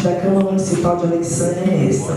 20 da Câmara Municipal de Alexandria é esta.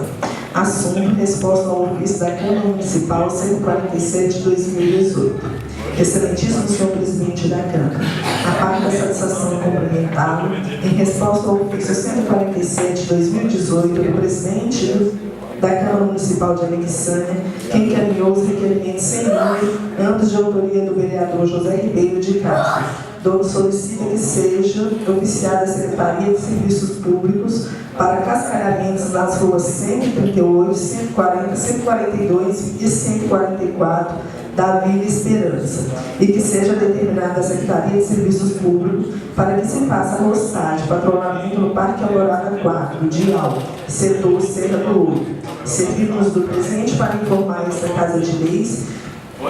Assunto: resposta ao ofício da Câmara Municipal 147 de 2018. Excelentíssimo senhor presidente da Câmara, a parte da satisfação em cumprimentá-lo, em resposta ao ofício 147 de 2018 do presidente da Câmara Municipal de Alexandria, que encaminhou os requerimentos sem número, ambos de autoria do vereador José Ribeiro de Castro, donde solicita que seja oficiada a Secretaria de Serviços Públicos para cascalhamentos nas ruas 138, 140, 142 e 144 da Vila Esperança, e que seja determinada a Secretaria de Serviços Públicos para que se faça roçagem, patrulhamento no Parque Alvorada 4, do Dial, setor Serra do Ouro. Servimos do presente para informar esta Casa de Leis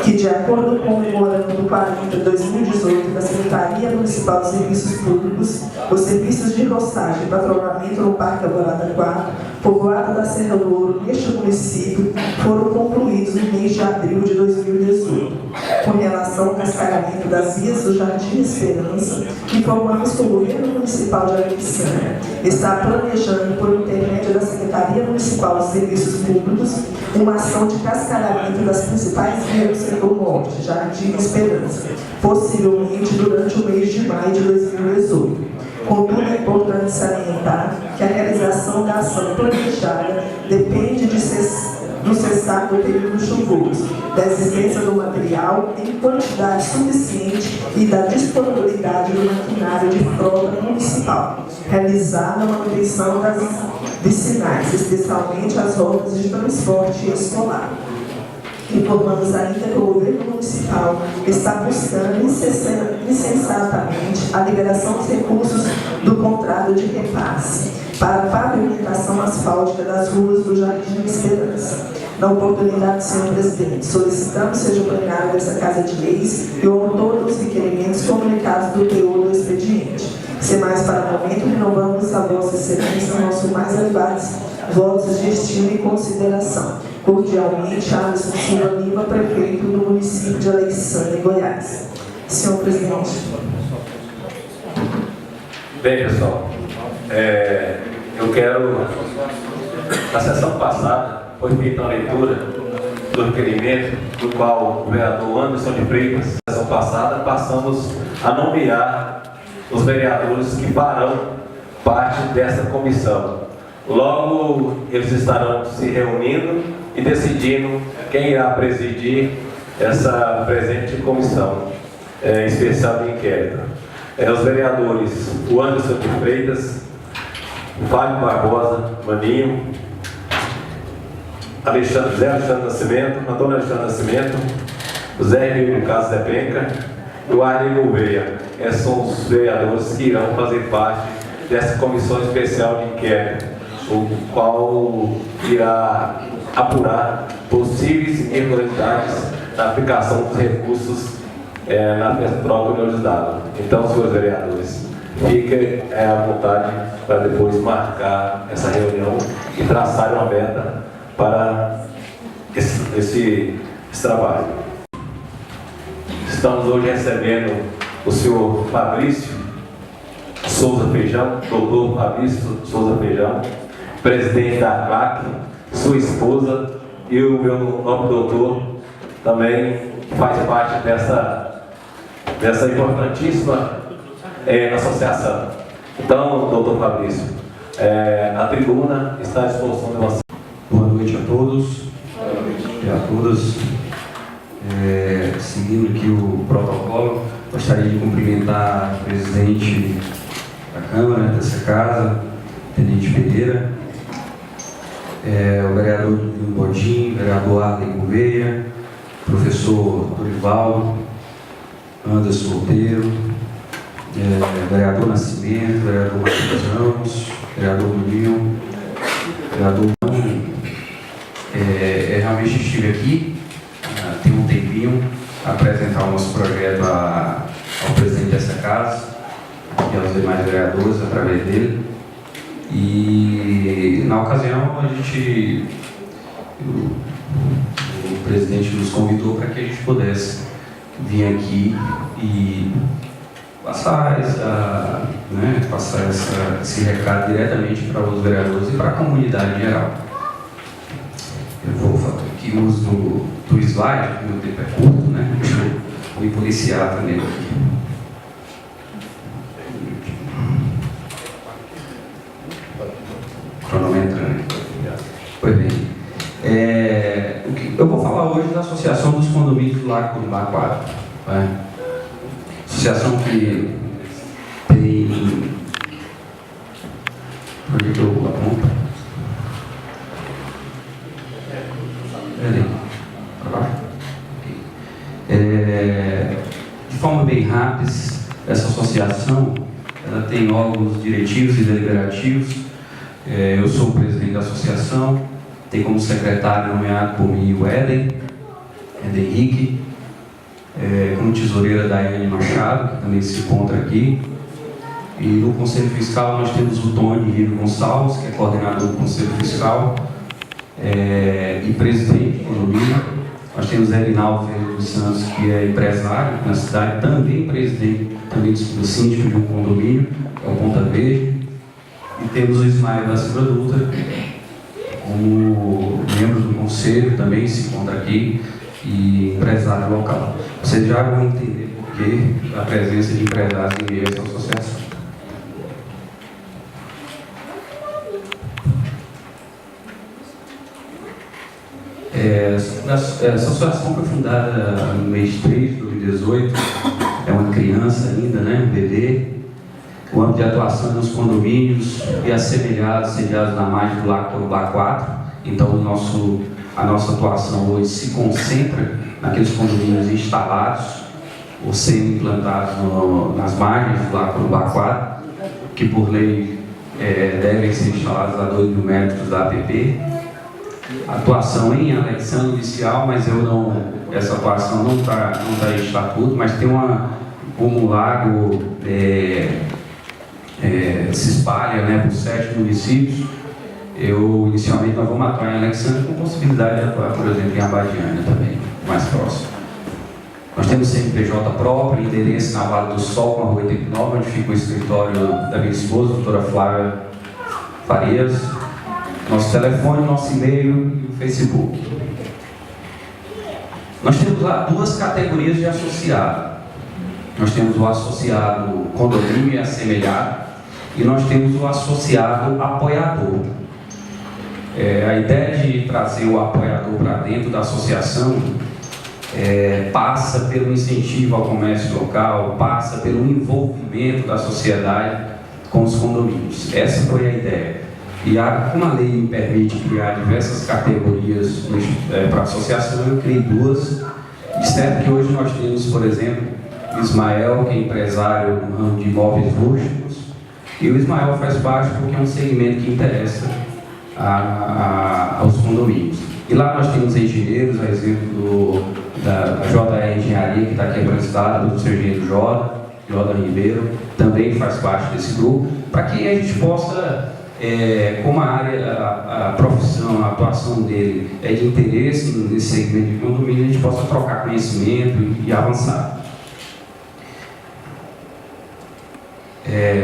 que, de acordo com o memorando 40/2018 da Secretaria Municipal de Serviços Públicos, os serviços de roçagem e patrulhamento no Parque Alvorada 4, povoado da Serra do Ouro, neste município, foram concluídos no mês de abril de 2018. Com relação ao cascalhamento das vias do Jardim Esperança, informamos que o Governo Municipal de Alexandria está planejando, por intermédio da Secretaria Municipal de Serviços Públicos, uma ação de cascalhamento das principais vias do setor norte, Jardim Esperança, possivelmente durante o mês de maio de 2018. Contudo, é importante salientar que a realização da ação planejada depende do cessar do período chuvoso, da existência do material em quantidade suficiente e da disponibilidade do maquinário de frota municipal, realizada a manutenção das vicinais, especialmente as rotas de transporte escolar. Informamos ainda que o Governo Municipal está buscando insensatamente a liberação dos recursos do contrato de repasse para a pavimentação asfáltica das ruas do Jardim Esperança. Na oportunidade, senhor presidente, solicitamos seja plenário dessa Casa de Leis e o autor dos requerimentos comunicados do teor do expediente. Sem mais para o momento, renovamos a vossa excelência nossos mais elevados votos de estima e consideração. Cordialmente, Alisson Silva Lima, prefeito do município de Alexandria, Goiás. Senhor presidente. Bem, pessoal, eu quero, na sessão passada, foi feita a leitura do requerimento, do qual o vereador Anderson de Freitas, na sessão passada, passamos a nomear os vereadores que farão parte dessa comissão. Logo, eles estarão se reunindo e decidindo quem irá presidir essa presente comissão especial de inquérito. Os vereadores, o Anderson de Freitas, Fábio Barbosa, Maninho, Zé Alexandre Nascimento, Antônio Alexandre Nascimento, Zé Ribeiro de Casa Zé Penca e o Arley Gouveia. Esses são os vereadores que irão fazer parte dessa comissão especial de inquérito, o qual irá apurar possíveis irregularidades na aplicação dos recursos na própria d'água. Então, senhores vereadores, fiquem à vontade para depois marcar essa reunião e traçar uma meta para esse trabalho. Estamos hoje recebendo o senhor Fabrício Souza Feijão, doutor Fabrício Souza Feijão, presidente da CLAC, sua esposa e o meu nobre doutor também faz parte dessa importantíssima associação. Então, doutor Fabrício, a tribuna está à disposição de você. Boa noite a todos e a todas. Seguindo aqui o protocolo, gostaria de cumprimentar o presidente da Câmara, dessa casa, Tenente Pereira, o vereador Bodinho, o vereador Arley Gouveia, professor Dorival, Anderson Monteiro, vereador Nascimento, vereador Marcos Ramos, vereador Maninho, vereador Maninho. Realmente estive aqui, tem um tempinho, a apresentar o nosso projeto ao presidente dessa casa e aos demais vereadores através dele. E na ocasião o presidente nos convidou para que a gente pudesse vir aqui e passar esse recado diretamente para os vereadores e para a comunidade em geral. Eu vou fazer aqui uso do slide, porque o meu tempo é curto, né? Deixa eu me policiar também aqui. Cronometrando. Pois bem. Eu vou falar hoje da Associação dos Condomínios do Lago Corumbá 4. Né? Associação que tem... Onde que eu aponto? De forma bem rápida, essa associação ela tem órgãos diretivos e deliberativos. Eu sou o presidente da associação, tem como secretário nomeado por mim o Éden Henrique, como tesoureira Daiane Machado, que também se encontra aqui. E no Conselho Fiscal nós temos o Tony Ribeiro Gonçalves, que é coordenador do Conselho Fiscal e presidente do condomínio. Nós temos Erinaldo Ferreira dos Santos, que é empresário na cidade, também presidente do síndico de um condomínio, que é o Ponta Verde. E temos o Ismael da Silva Dutra, como membro do conselho, também se encontra aqui, e empresário local. Vocês já vão entender por que a presença de empresários em meio a essa associação. Essa associação foi fundada no mês 3 de 2018, é uma criança ainda, né, um bebê. O âmbito de atuação é nos condomínios e assemelhados, sediados na margem do Lago Corumbá 4. Então, a nossa atuação hoje se concentra naqueles condomínios instalados ou sendo implantados nas margens do Lago Corumbá 4, que por lei devem ser instalados a 2.000 metros da APP. Atuação em anexação inicial, mas essa atuação não está em estatuto, mas tem como o lago se espalha, né, por 7 municípios. Inicialmente nós vamos atuar em Alexandre com possibilidade de atuar, por exemplo, em Abadiânia também, mais próximo. Nós temos CNPJ próprio, endereço na Vale do Sol, com a Rua 89, onde fica o escritório da minha esposa, a doutora Flávia Farias. Nosso telefone, nosso e-mail e o Facebook. Nós temos lá 2 categorias de associado. Nós temos o associado condomínio e assemelhado, e nós temos o associado apoiador. A ideia de trazer o apoiador para dentro da associação passa pelo incentivo ao comércio local, passa pelo envolvimento da sociedade com os condomínios. Essa foi a ideia. E como a lei me permite criar diversas categorias para a associação, eu criei 2. E certo que hoje nós temos, por exemplo, Ismael, que é empresário no ramo de imóveis rústicos, e o Ismael faz parte porque é um segmento que interessa aos condomínios. E lá nós temos engenheiros, a exemplo da JR Engenharia, que está aqui apresentada, do seu engenheiro Jordan Ribeiro, também faz parte desse grupo, para que a gente possa, como a profissão, a atuação dele é de interesse nesse segmento de condomínio, a gente possa trocar conhecimento e avançar.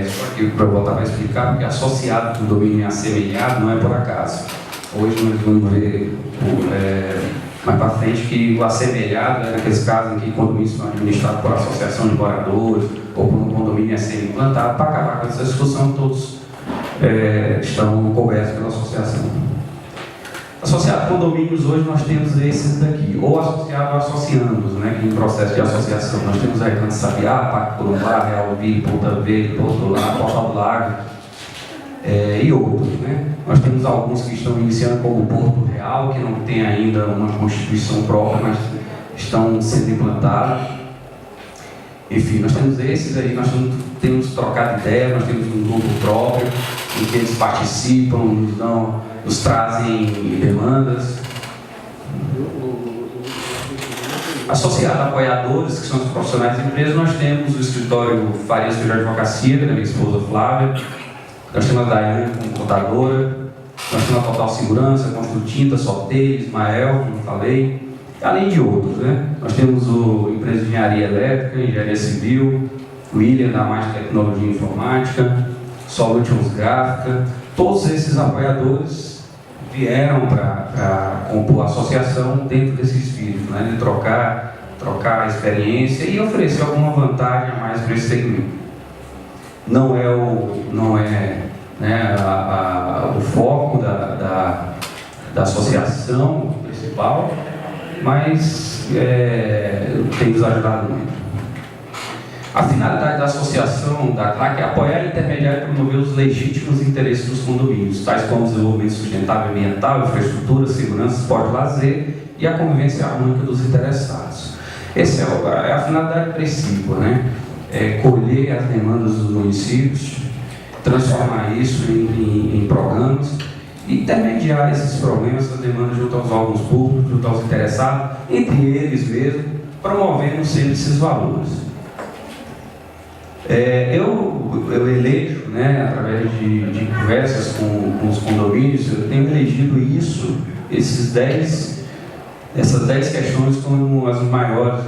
Só que para voltar a explicar, porque associado com domínio assemelhado não é por acaso. Hoje nós vamos ver mais para frente que o assemelhado é naqueles casos em que condomínios são administrados por associação de moradores ou por um condomínio a ser implantado. Para acabar com essa discussão, todos estão cobertos pela associação. Associado a condomínios, hoje nós temos esses daqui, ou associado ou associando-os, né, em processo de associação. Nós temos a Recanto Sabiá, Parque Corumbá, Real Ville, Ponta Verde, Porto Lago, Portal do Lago e outros. Né? Nós temos alguns que estão iniciando como Porto Real, que não tem ainda uma constituição própria, mas estão sendo implantados. Enfim, nós temos esses aí, nós temos trocado ideia, nós temos um grupo próprio, em que eles participam, nos trazem demandas. Associado a apoiadores, que são os profissionais da empresa, nós temos o escritório Farias Filho de Advocacia, da minha esposa Flávia, nós temos a Daiane como contadora, nós temos a Total Segurança, Construtinta, Sorteio, Ismael, como eu falei, além de outros, né? Nós temos a empresa de engenharia elétrica, engenharia civil, William da Mais Tecnologia Informática, Solutions Gráfica, todos esses apoiadores vieram para compor a associação dentro desse espírito, né, de trocar a experiência e oferecer alguma vantagem a mais para esse segmento. Não é né, o foco da associação principal, mas tem nos ajudado muito. A finalidade da associação da CLAC é apoiar, intermediar e promover os legítimos interesses dos condomínios, tais como o desenvolvimento sustentável ambiental, infraestrutura, segurança, esporte e lazer e a convivência harmônica dos interessados. Essa é a finalidade principal, né? Colher as demandas dos municípios, transformar isso em programas e intermediar esses problemas, essas demandas junto aos órgãos públicos, junto aos interessados, entre eles mesmos, promovendo sempre esses valores. Eu elejo, né, através de conversas com os condomínios, eu tenho elegido essas 10 questões como as maiores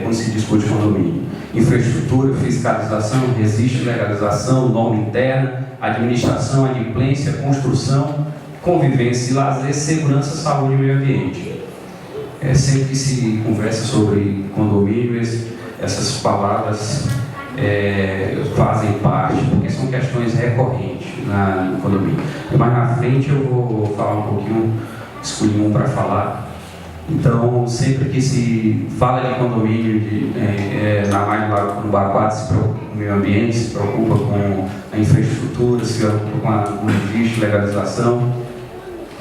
quando se discute condomínio. Infraestrutura, fiscalização, registro, legalização, norma interna, administração, adimplência, construção, convivência e lazer, segurança, saúde e meio ambiente. Sempre que se conversa sobre condomínio, essas palavras fazem parte, porque são questões recorrentes no condomínio. E mais na frente eu vou falar um pouquinho, escolhi um para falar. Então, sempre que se fala de condomínio, na margem do Baquara, se preocupa com o meio ambiente, se preocupa com a infraestrutura, se preocupa com o registro, legalização.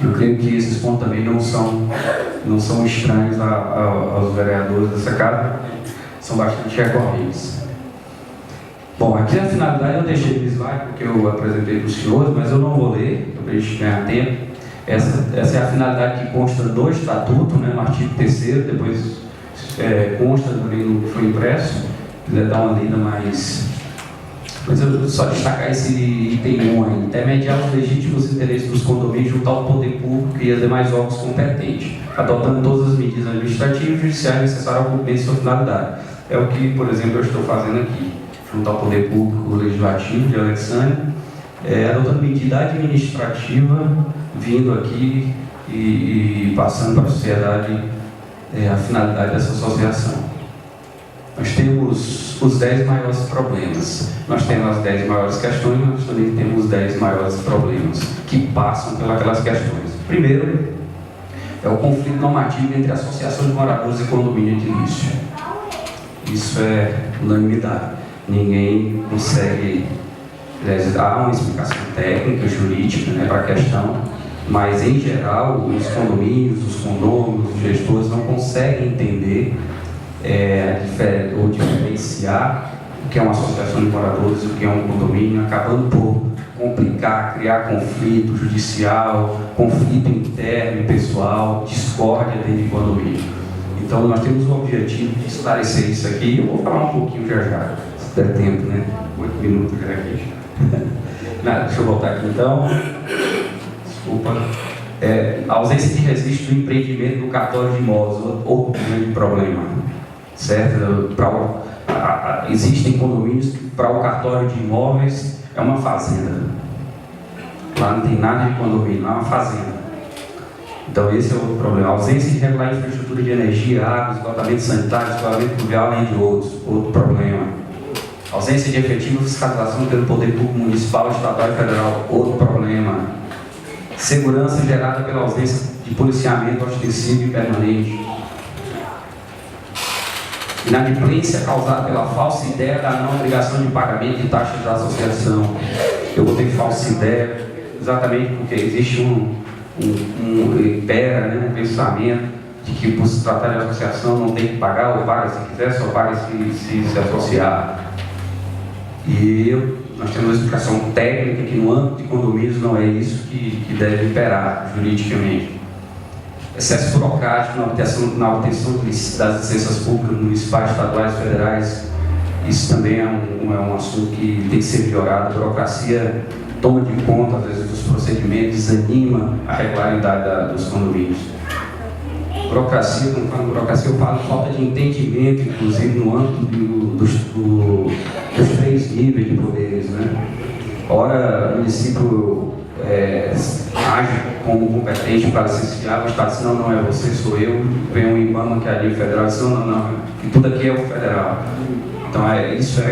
Eu creio que esses pontos também não são estranhos aos vereadores dessa casa, são bastante recorrentes. Bom, aqui a finalidade eu deixei no slide porque eu apresentei para os senhores, mas eu não vou ler, para a gente ganhar tempo. Essa é a finalidade que consta do Estatuto, né, no artigo 3º, depois consta também no que foi impresso, se quiser dar uma lida mais. Mas eu vou só destacar esse item 1 aí: intermediar os legítimos interesses dos condomínios junto ao poder público e as demais órgãos competentes, adotando todas as medidas administrativas e judiciais necessárias ao cumprimento de sua finalidade. É o que, por exemplo, eu estou fazendo aqui, junto ao poder público legislativo de Alexandria, adotando medida administrativa, vindo aqui e passando para a sociedade a finalidade dessa associação. Nós temos os 10 maiores problemas, nós temos as 10 maiores questões, mas nós também temos os 10 maiores problemas que passam pelas questões. Primeiro, é o conflito normativo entre associação de moradores e condomínio edilício. Isso é unanimidade. Ninguém consegue dar uma explicação técnica, jurídica, né, para a questão, mas em geral os condomínios, os condôminos, os gestores não conseguem entender ou diferenciar o que é uma associação de moradores e o que é um condomínio, acabando por complicar, criar conflito judicial, conflito interno e pessoal, discórdia dentro de condomínio. Então nós temos o objetivo de esclarecer isso aqui. Eu vou falar um pouquinho já, se der tempo, né? 8 minutos já aqui. Deixa eu voltar aqui então. Desculpa. A ausência de registro do empreendimento no cartório de imóveis, outro grande problema, certo? Existem condomínios que para o cartório de imóveis é uma fazenda. Lá não tem nada de condomínio, lá é uma fazenda. Então esse é outro problema. A ausência de regular infraestrutura de energia, água, esgotamento sanitário, escoamento pluvial, além de outro problema. Ausência de efetiva fiscalização pelo poder público municipal, estadual e federal, outro problema. Segurança gerada pela ausência de policiamento ostensivo e permanente. Inadimplência causada pela falsa ideia da não obrigação de pagamento de taxas da associação. Eu botei falsa ideia exatamente porque existe um pensamento de que por se tratar de associação não tem que pagar, ou paga se quiser, só paga se associar. Nós temos uma explicação técnica que no âmbito de condomínios não é isso que deve imperar juridicamente. Excesso burocrático na obtenção das licenças públicas municipais, estaduais e federais. Isso também é um assunto que tem que ser melhorado. A burocracia toma de conta, às vezes, dos procedimentos, desanima a regularidade dos condomínios. burocracia, quando eu falo burocracia, eu falo falta de entendimento, inclusive no âmbito dos 3 níveis de poderes, né? Ora, o município age como competente para licenciar, o Estado diz, não é você, sou eu, vem o IBAMA, que é a nível federal, diz, não, e tudo aqui é o federal. Então, isso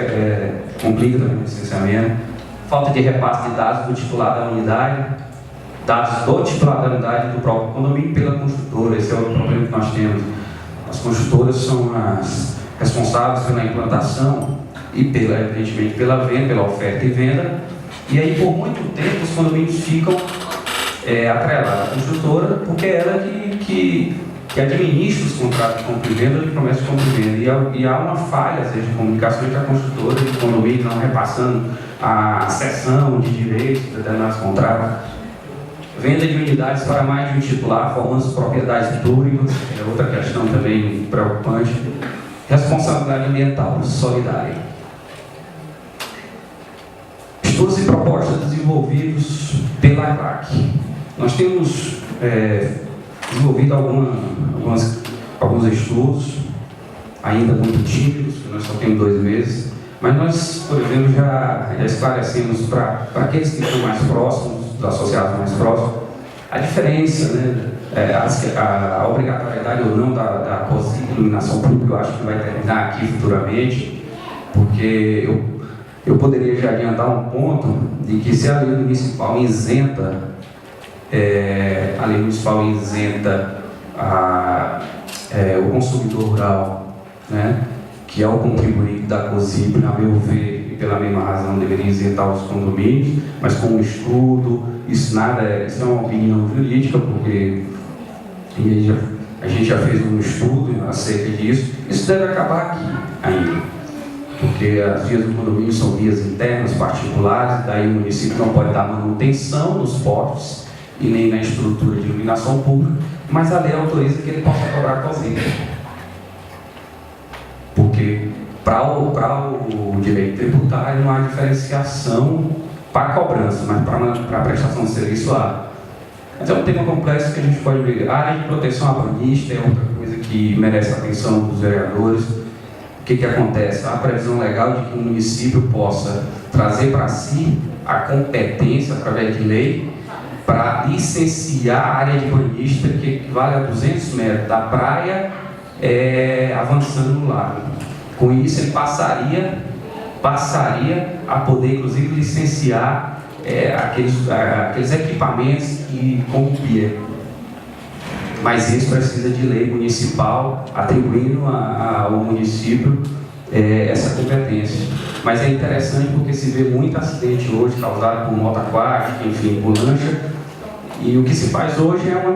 complica também o licenciamento. Falta de repasse de dados do titular da unidade, dados do titular da unidade e do próprio condomínio pela construtora. Esse é o problema que nós temos. As construtoras são as responsáveis pela implantação e, evidentemente, pela venda, pela oferta e venda. E aí, por muito tempo, os condomínios ficam atrelados à construtora, porque é ela que administra os contratos de compra e venda, de promessa de compra e venda. E há uma falha, às vezes, de comunicação entre a construtora e o condomínio, não repassando a cessão de direitos de determinados contratos. Venda de unidades para mais de um titular, formando propriedades públicas, é outra questão também preocupante. Responsabilidade ambiental solidária. Estudos e propostas desenvolvidos pela ACLAC. Nós temos desenvolvido alguns estudos, ainda muito tímidos, nós só temos 2 meses, mas nós, por exemplo, já esclarecemos para aqueles que estão mais próximos, dos associados mais próximos, a diferença, né, a obrigatoriedade ou não da COSIP de iluminação pública. Eu acho que vai terminar aqui futuramente, porque eu poderia já adiantar um ponto de que se a lei municipal isenta o consumidor rural, né, que é o contribuinte da COSIP, a meu ver, e pela mesma razão deveria isentar os condomínios, mas com um estudo, isso é uma opinião jurídica, porque a gente já fez um estudo acerca disso. Isso deve acabar aqui ainda, porque as vias do condomínio são vias internas, particulares, daí o município não pode dar manutenção nos postes e nem na estrutura de iluminação pública, mas a lei autoriza que ele possa cobrar COSIP. Porque para o direito tributário não há diferenciação para a cobrança, mas para a prestação de serviço há. Mas é um tema complexo que a gente pode ver. A área de proteção urbanística é outra coisa que merece a atenção dos vereadores. O que acontece? Há a previsão legal de que o município possa trazer para si a competência, através de lei, para licenciar a área de banhista, que equivale a 200 metros da praia, avançando no lago. Com isso, ele passaria a poder, inclusive, licenciar aqueles equipamentos com pia. Mas isso precisa de lei municipal, atribuindo ao município essa competência. Mas é interessante porque se vê muito acidente hoje causado por moto aquática, enfim, por lancha, e o que se faz hoje é uma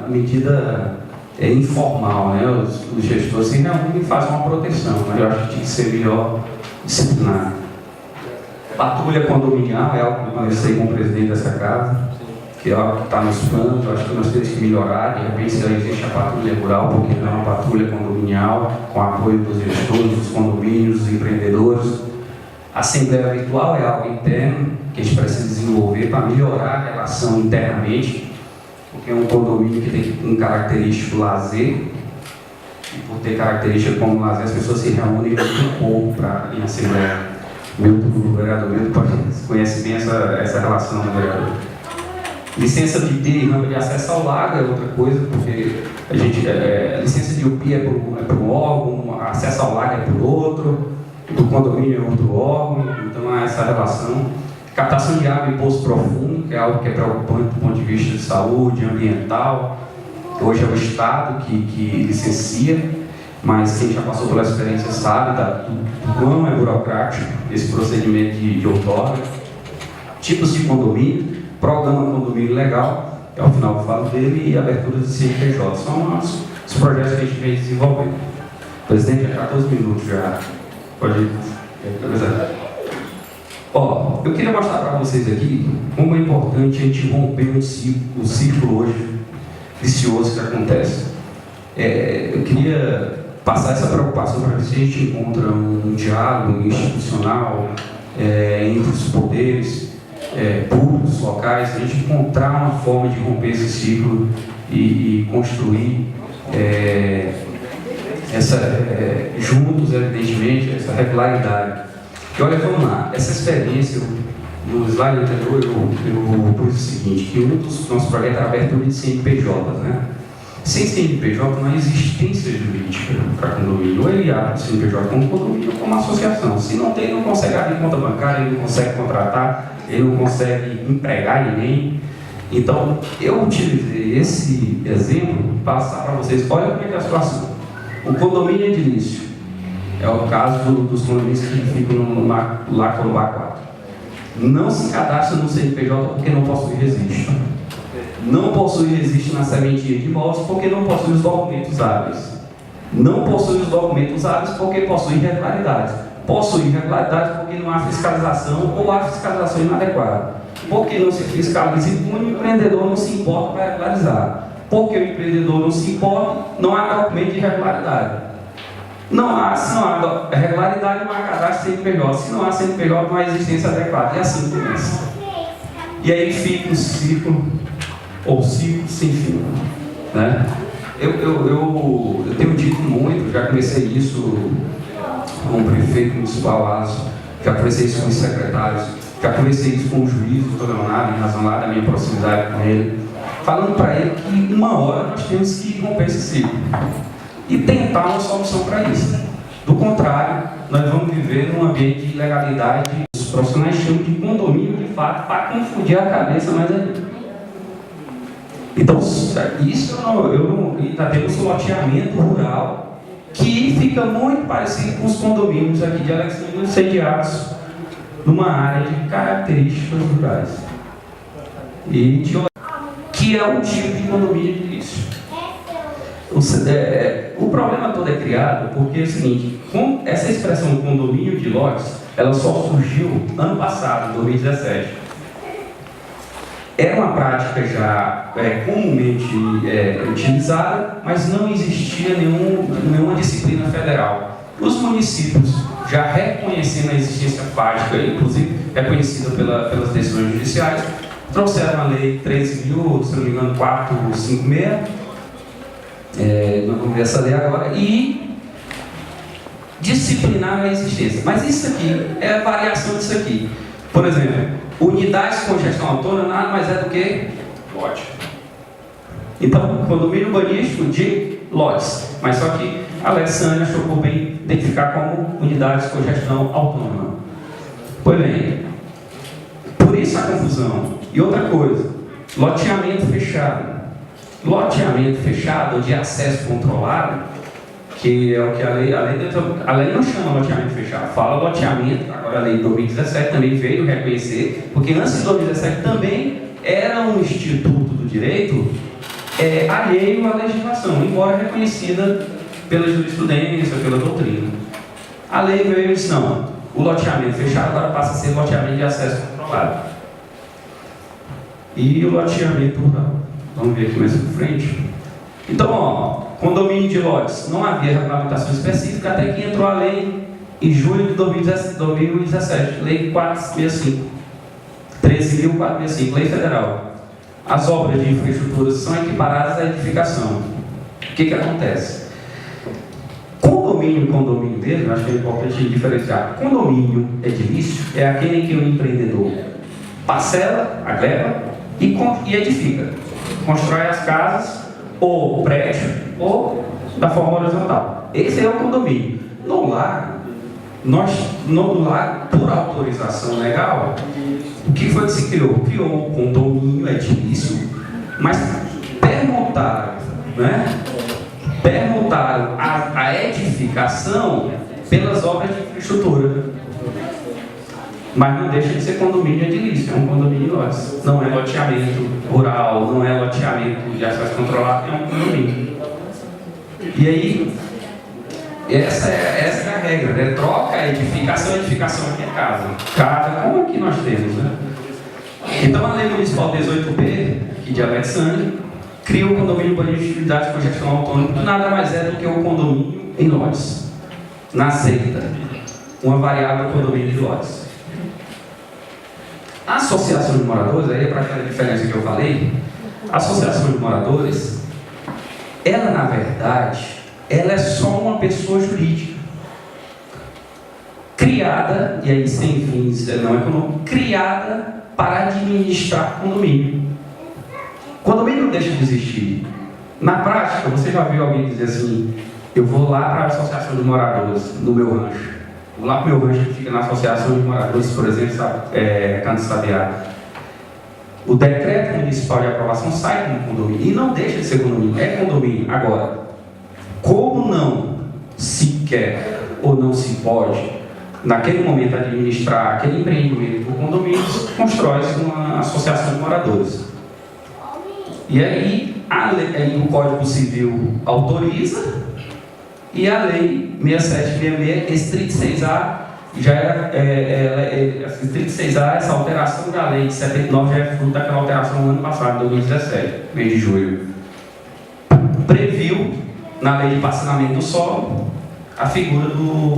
medida informal, né? Os gestores se reúnem e fazem uma proteção, mas eu acho que tinha que ser melhor disciplinado. Patrulha condominial é algo que eu conversei com o presidente dessa casa, que é algo que está nos planos. Eu acho que nós temos que melhorar. De repente, se existe a patrulha rural, porque não é uma patrulha condominial, com apoio dos gestores, dos condomínios, dos empreendedores. A assembleia virtual é algo interno que a gente precisa desenvolver para melhorar a relação internamente, porque é um condomínio que tem um característico lazer, e por ter característica como lazer, as pessoas se reúnem muito pouco em assembleia. O vereador conhece bem essa relação, né, vereador? Licença de UPI e rampa de acesso ao lago é outra coisa, porque licença de UPI é para um órgão, acesso ao lago é para o outro, do condomínio é outro órgão, então há essa relação. Captação de água em poço profundo, que é algo que é preocupante do ponto de vista de saúde, ambiental. Hoje é o Estado que licencia, mas quem já passou pela experiência sabe do quão é burocrático esse procedimento de outorga. Tipos de condomínio, programa condomínio legal, ao final eu falo dele, e abertura de CNPJ. São os projetos que a gente vem desenvolvendo. Presidente, já 14 minutos já. Pode ir. Eu queria mostrar para vocês aqui como é importante a gente romper o ciclo hoje vicioso que acontece. Eu queria passar essa preocupação para ver se a gente encontra um diálogo institucional entre os poderes públicos locais, a gente encontrar uma forma de romper esse ciclo e construir juntos, evidentemente, essa regularidade. E olha, vamos lá, essa experiência, no slide anterior eu pus o seguinte, que um dos nossos projetos era a abertura de CNPJs, né? Sem CNPJ não há existência jurídica para condomínio. Ou ele abre o CNPJ como condomínio ou como associação. Se não tem, ele não consegue abrir conta bancária, ele não consegue contratar, ele não consegue empregar ninguém. Então, eu utilizei esse exemplo para passar para vocês. Olha como é que é a situação. O condomínio edilício é o caso dos condomínios que ficam no Corumbá 4. Não se cadastra no CNPJ porque não possui registro. Não possui registro na serventia de imóveis porque não possui os documentos hábeis. Não possui os documentos hábeis porque possui irregularidades. Possui irregularidades porque não há fiscalização ou há fiscalização inadequada. Porque não se fiscaliza impune, o empreendedor não se importa para regularizar. Porque o empreendedor não se importa, não há documento de regularidade. Se não há regularidade, não há cadastro CNPJ. Se não há CNPJ, não há existência adequada. E assim começa. E aí fica um ciclo, ou ciclo sem fim. Né? Eu tenho dito muito, já comecei isso com o prefeito municipal, já comecei isso com os secretários, já comecei isso com o juiz, o doutor Leonardo, em razão lá da minha proximidade com ele, falando para ele que uma hora nós temos que romper esse ciclo e tentar uma solução para isso. Do contrário, nós vamos viver num ambiente de ilegalidade, os profissionais chamam de condomínio de fato, para confundir a cabeça mais ainda. Então, isso ainda temos um loteamento rural que fica muito parecido com os condomínios aqui de Alexandria, sediados numa área de características rurais. Que é um tipo de condomínio edilício. O problema todo é criado porque é o seguinte, essa expressão condomínio de lotes, ela só surgiu ano passado, em 2017. Era uma prática já comumente utilizada, mas não existia nenhuma disciplina federal. Os municípios, já reconhecendo a existência fática, inclusive reconhecida pelas decisões judiciais, trouxeram a lei 13.000, se não me engano, 456, nós vamos ver essa lei agora, e disciplinaram a existência. Mas isso aqui é a variação disso aqui. Por exemplo, unidades com gestão autônoma nada mais é do que lote. Então, condomínio urbanístico de lotes. Mas só que a Alexandria achou por bem identificar como unidades com gestão autônoma. Pois bem, por isso a confusão. E outra coisa, loteamento fechado. Loteamento fechado de acesso controlado, que é o que a lei não chama loteamento fechado, fala loteamento. Agora a lei de 2017 também veio reconhecer, porque antes de 2017 também era um instituto do direito alheio à legislação, embora reconhecida pela jurisprudência, pela doutrina. A lei veio e disse, não, o loteamento fechado agora passa a ser loteamento de acesso controlado. E o loteamento rural. Vamos ver aqui mais para frente. Então, condomínio de lotes, não havia regulamentação específica até que entrou a lei em julho de 2017, lei 465, 13.465, lei federal. As obras de infraestrutura são equiparadas à edificação. O que acontece? Condomínio mesmo, acho que é importante diferenciar. Condomínio edilício é aquele em que o empreendedor parcela, agrega e edifica. Constrói as casas, ou prédio, ou da forma horizontal. Esse é o condomínio. No lar, por autorização legal, o que foi que se criou? Criou um condomínio edilício, mas permutaram a edificação pelas obras de infraestrutura. Mas não deixa de ser condomínio edilício, é um condomínio de lotes. Não é loteamento rural, não é loteamento de acesso controlado, é um condomínio. E aí, essa é a regra, né? Troca a edificação aqui é casa, como aqui nós temos, né? Então a lei municipal 18B, aqui de Alexandria, cria o condomínio urbanístico de atividades com gestão autônoma, que nada mais é do que o condomínio em lotes. Na aceita, uma variável condomínio de lotes. A associação de moradores, aí é para aquela diferença que eu falei, a associação de moradores, ela, na verdade, ela é só uma pessoa jurídica, criada, e aí sem fins não econômicos, criada para administrar condomínio. Condomínio não deixa de existir. Na prática, você já viu alguém dizer assim: eu vou lá para a associação de moradores no meu rancho. Vou lá para o meu rancho que fica na associação de moradores, por exemplo, Canto Sabiá. O decreto municipal de aprovação sai como condomínio e não deixa de ser condomínio, é condomínio. Agora, como não se quer ou não se pode, naquele momento, administrar aquele empreendimento por condomínios, constrói-se uma associação de moradores. E aí, o Código Civil autoriza, e a Lei 6766, esse 36A, já era, esse 36A, essa alteração da Lei de 79 já é fruto daquela alteração no ano passado, 2017, mês de julho. Previu, na Lei de Parcelamento do Solo, a figura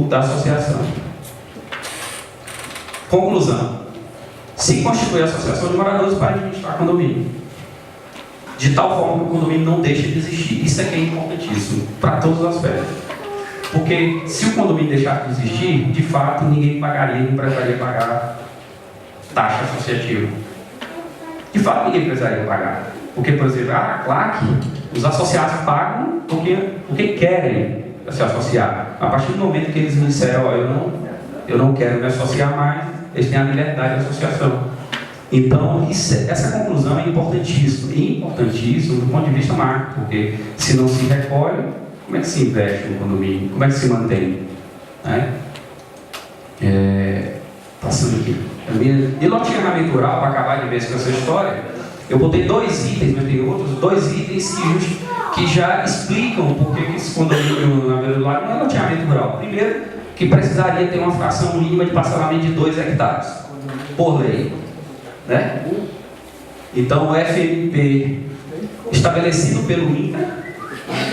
da associação. Conclusão: se constitui a associação de moradores para administrar condomínio, de tal forma que o condomínio não deixa de existir. Isso é que é importantíssimo, para todos os aspectos. Porque se o condomínio deixar de existir, de fato, ninguém pagaria, não precisaria pagar taxa associativa. De fato, ninguém precisaria pagar. Porque, por exemplo, a CLAC, os associados pagam porque querem se associar. A partir do momento que eles me disseram: eu não quero me associar mais, eles têm a liberdade de associação. Então, essa conclusão é importantíssima. E importantíssimo do ponto de vista macro, porque se não se recolhe, como é que se investe no condomínio? Como é que se mantém? Né? Passando aqui. E loteamento rural, para acabar de vez com essa história, eu botei 2 itens, mas tem outros 2 itens que já explicam por que esse condomínio na beira do lago não é loteamento rural. Primeiro, que precisaria ter uma fração mínima de parcelamento de 2 hectares, por lei. Né? Então, o FMP estabelecido pelo INCRA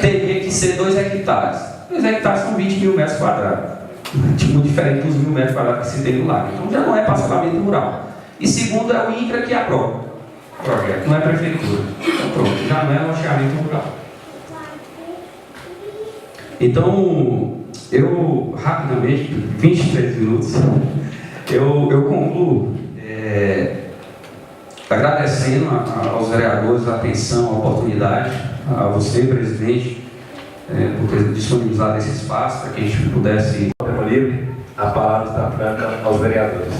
teria que ser 2 hectares. 2 hectares são 20 mil metros quadrados. Muito diferente dos 1.000 metros quadrados que se tem no lago. Então já não é parcelamento rural. E segundo, é o INCRA que aprova o projeto, não é a prefeitura. Então pronto, já não é loteamento rural. Então, eu rapidamente, 23 minutos, eu concluo agradecendo aos vereadores a atenção, a oportunidade, a você, presidente, por ter disponibilizado esse espaço para que a gente pudesse... Tempo livre, a palavra está franca aos vereadores.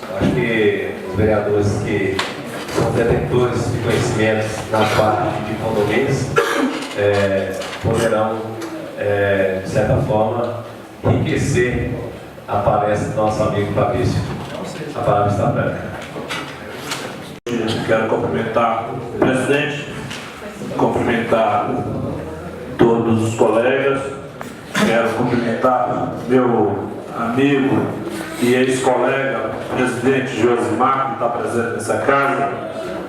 Eu acho que os vereadores que são detentores de conhecimentos na parte de condomínios poderão, de certa forma, enriquecer a palestra do nosso amigo Fabrício. A palavra está franca. Quero cumprimentar o presidente, cumprimentar todos os colegas, quero cumprimentar meu amigo e ex-colega, presidente Josimar, que está presente nessa casa,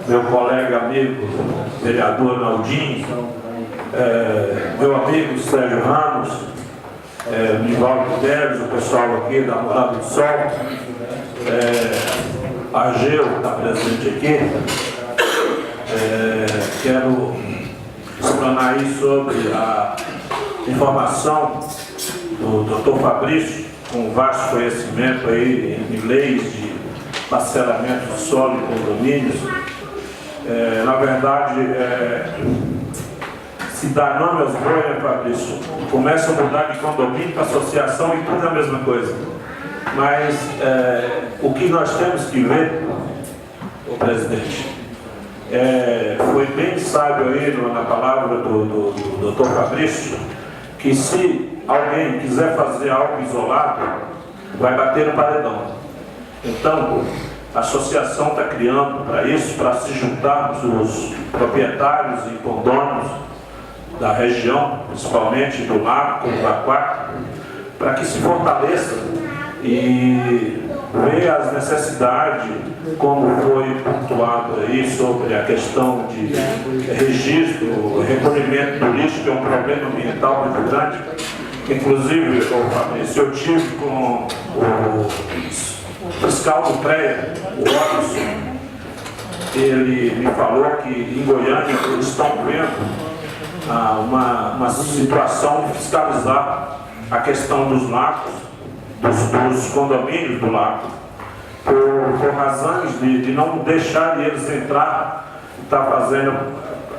meu colega amigo, vereador Naldinho, meu amigo Sérgio Ramos, Nivaldo Teres, o pessoal aqui da Morada do Sol, a Geu está presente aqui. Quero explanar aí sobre a informação do Dr. Fabrício, com vasto conhecimento aí em leis de parcelamento de solo e condomínios. Na verdade, se dá nome aos bois, né, Fabrício? Começa a mudar de condomínio para associação e tudo é a mesma coisa. Mas o que nós temos que ver, o presidente, foi bem sábio aí na palavra do Dr. Fabrício, que se alguém quiser fazer algo isolado, vai bater no paredão. Então, a associação está criando para isso, para se juntarmos os proprietários e condôminos da região, principalmente do lago, como do aquático, para que se fortaleça e ver as necessidades, como foi pontuado aí sobre a questão de registro, recolhimento do lixo, que é um problema ambiental muito grande. Inclusive, Fabrício, eu tive com o fiscal do CREA, o Robson, ele me falou que em Goiânia eles estão vendo uma situação de fiscalizar a questão dos lagos, dos condomínios do lago, por razões de não deixar eles entrar. Está fazendo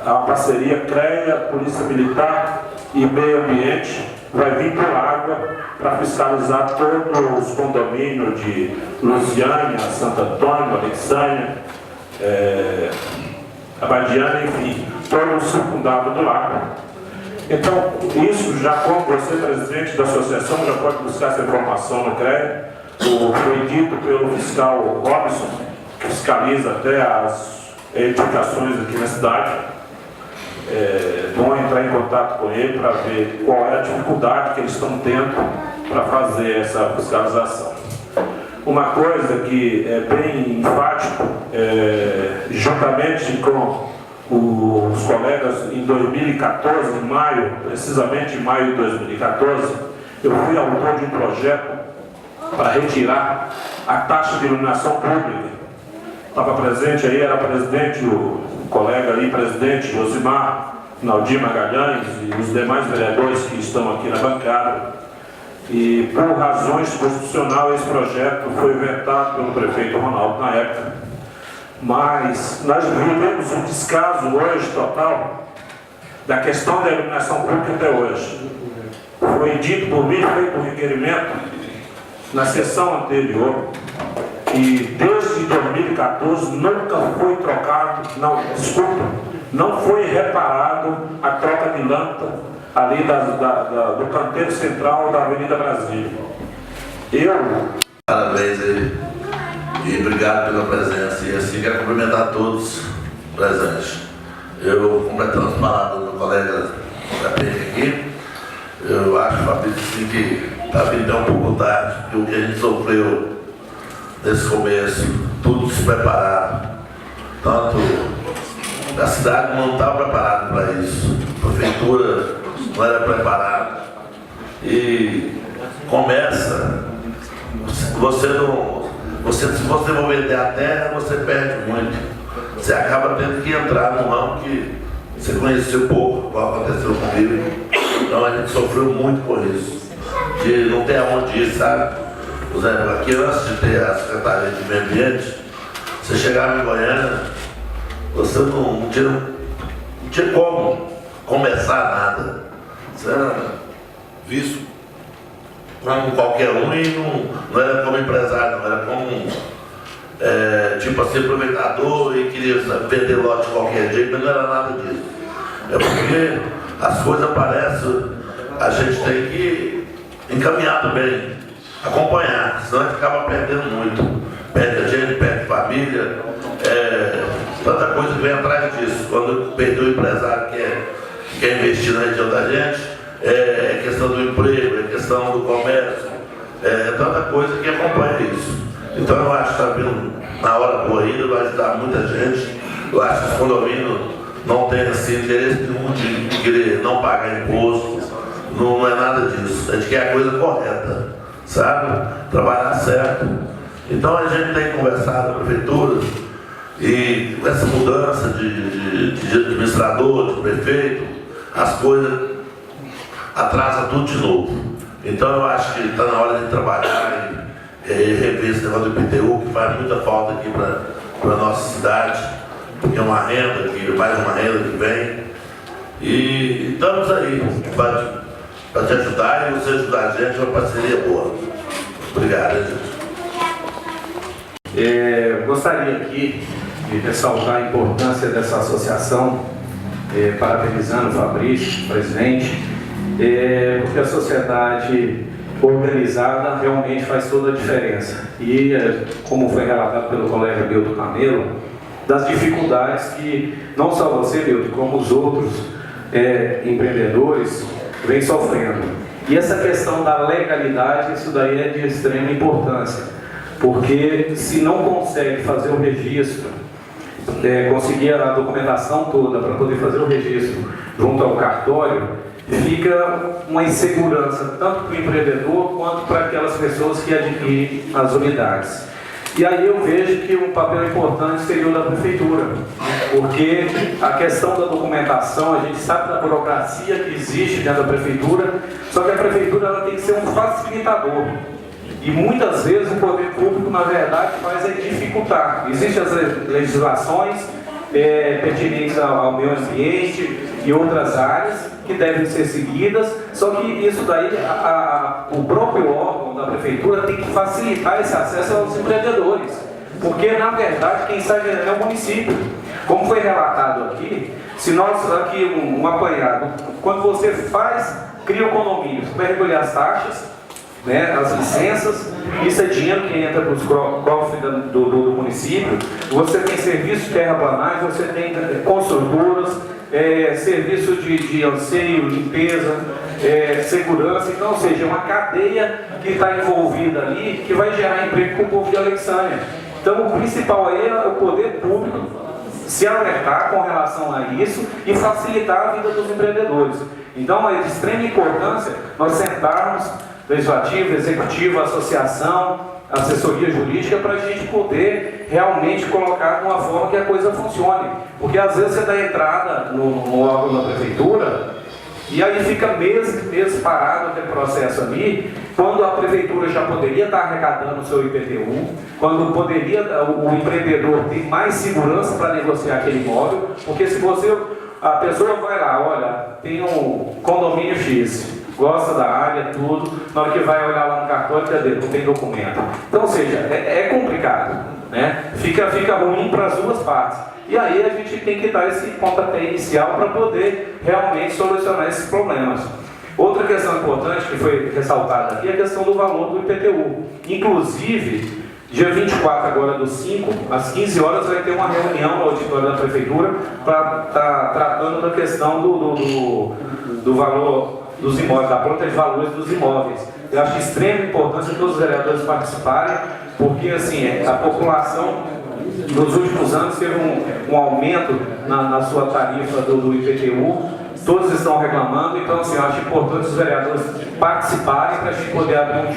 a parceria CREA, Polícia Militar e Meio Ambiente, vai vir por água para fiscalizar todos os condomínios de Lusiânia, Santo Antônio, Alexânia, Abadiana, enfim, todo o circundado do lago. Então, isso já, como você, presidente da associação, já pode buscar essa informação no CREA. Foi dito pelo fiscal Robson, que fiscaliza até as edificações aqui na cidade. Vão entrar em contato com ele para ver qual é a dificuldade que eles estão tendo para fazer essa fiscalização. Uma coisa que é bem enfático, juntamente com os colegas, em 2014, em maio, precisamente em maio de 2014, eu fui autor de um projeto para retirar a taxa de iluminação pública. Estava presente aí, era presidente, o colega aí, presidente Josimar, Naldir Magalhães e os demais vereadores que estão aqui na bancada. E por razões constitucionais esse projeto foi vetado pelo prefeito Ronaldo na época. Mas nós vivemos um descaso hoje total da questão da iluminação pública até hoje. Foi dito por mim, feito um requerimento na sessão anterior, e desde 2014 nunca foi trocado, não foi reparado a troca de lâmpada ali do canteiro central da Avenida Brasília. Parabéns aí e obrigado pela presença. E assim quero cumprimentar todos presentes. Eu, completando as palavras do meu colega Capete aqui, eu acho, Fabrício, assim, que está vindo um pouco tarde, porque o que a gente sofreu nesse começo, tudo se preparado, tanto a cidade não estava preparada para isso, a prefeitura não era preparada, e começa, se você for vender a terra, você perde muito, você acaba tendo que entrar num ramo que você conheceu pouco, como aconteceu comigo. Então a gente sofreu muito com isso, de não ter aonde ir, sabe? Por exemplo, aqui antes de ter a Secretaria de Meio Ambiente, você chegava em Goiânia, você não tinha como começar nada. Você era visto como qualquer um e não era como empresário, não era como tipo assim, aproveitador e queria vender lote de qualquer jeito, mas não era nada disso. É porque as coisas aparecem, a gente tem que encaminhar também, acompanhar, senão a gente acaba perdendo muito. Perde a gente, perde família, tanta coisa que vem atrás disso. Quando perdeu o empresário que quer investir na região da gente, é questão do emprego, é questão do comércio, tanta coisa que acompanha isso. Então eu acho que está vindo na hora boa ainda, vai ajudar muita gente. Eu acho que os condomínios não têm assim, interesse nenhum de querer não pagar imposto, não é nada disso. A gente quer a coisa correta, sabe? Trabalhar certo. Então a gente tem conversado com a prefeitura e com essa mudança de administrador, de prefeito, as coisas atrasam tudo de novo. Então eu acho que está na hora de trabalhar e rever esse negócio do IPTU, que faz muita falta aqui para a nossa cidade, porque é uma renda, mais uma renda que vem. E estamos aí para te ajudar e você ajudar a gente, é uma parceria boa. Obrigado, gente. Gostaria aqui de ressaltar a importância dessa associação, parabenizando o Fabrício, presidente, porque a sociedade organizada realmente faz toda a diferença. E, como foi relatado pelo colega Milton Camelo, das dificuldades que não só você, Milton, como os outros empreendedores vêm sofrendo. E essa questão da legalidade, isso daí é de extrema importância, porque se não consegue fazer o registro, conseguir a documentação toda para poder fazer o registro junto ao cartório, fica uma insegurança tanto para o empreendedor quanto para aquelas pessoas que adquirem as unidades. E aí eu vejo que um papel importante seria o da prefeitura. porque a questão da documentação, a gente sabe da burocracia que existe dentro da prefeitura, só que a prefeitura ela tem que ser um facilitador. E muitas vezes o poder público, na verdade, faz é dificultar. Existem as legislações pertinentes ao meio ambiente e outras áreas que devem ser seguidas, só que isso daí, o próprio órgão da prefeitura tem que facilitar esse acesso aos empreendedores, porque na verdade quem sai é o município. Como foi relatado aqui, se nós aqui um apanhado, quando você cria o condomínio, você vai recolher as taxas, né, as licenças, isso é dinheiro que entra para os cofres do município, você tem serviço de terraplanagem, você tem construtoras, serviço de anseio, limpeza, segurança, então, ou seja, uma cadeia que está envolvida ali, que vai gerar emprego para o povo de Alexandria. Então, o principal aí é o poder público se alertar com relação a isso e facilitar a vida dos empreendedores. Então, é de extrema importância nós sentarmos, legislativo, executivo, associação, assessoria jurídica, para a gente poder realmente colocar de uma forma que a coisa funcione. Porque às vezes você dá entrada no órgão da prefeitura e aí fica meses parado aquele processo ali, quando a prefeitura já poderia estar arrecadando o seu IPTU, quando poderia o empreendedor ter mais segurança para negociar aquele imóvel, porque se a pessoa vai lá, olha, tem um condomínio X, gosta da área, tudo, na hora que vai olhar lá no cartório, cadê? Não tem documento. Então, ou seja, é complicado, né? Fica ruim para as duas partes. E aí a gente tem que dar esse pontapé inicial para poder realmente solucionar esses problemas. Outra questão importante que foi ressaltada aqui é a questão do valor do IPTU. Inclusive, dia 24 agora do 5, às 15 horas, vai ter uma reunião no auditório da prefeitura para estar tratando da questão do valor dos imóveis, da planta de valores dos imóveis. Eu acho de extrema importância que todos os vereadores participarem, porque assim, a população nos últimos anos teve um aumento na sua tarifa do IPTU, todos estão reclamando, então assim, eu acho importante os vereadores participarem para a gente poder abrir um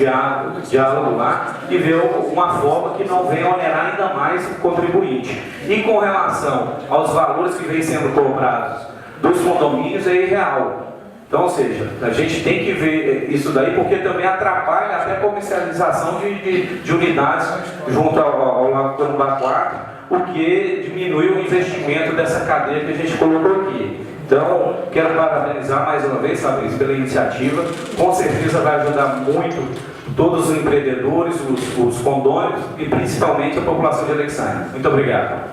diálogo lá e ver uma forma que não venha onerar ainda mais o contribuinte. E com relação aos valores que vêm sendo cobrados dos condomínios, é irreal. Então, ou seja, a gente tem que ver isso daí, porque também atrapalha até a comercialização de unidades junto ao Lago Corumbá 4, o que diminui o investimento dessa cadeia que a gente colocou aqui. Então, quero parabenizar mais uma vez, Fabrício, pela iniciativa. Com certeza vai ajudar muito todos os empreendedores, os condôminos e principalmente a população de Alexandria. Muito obrigado.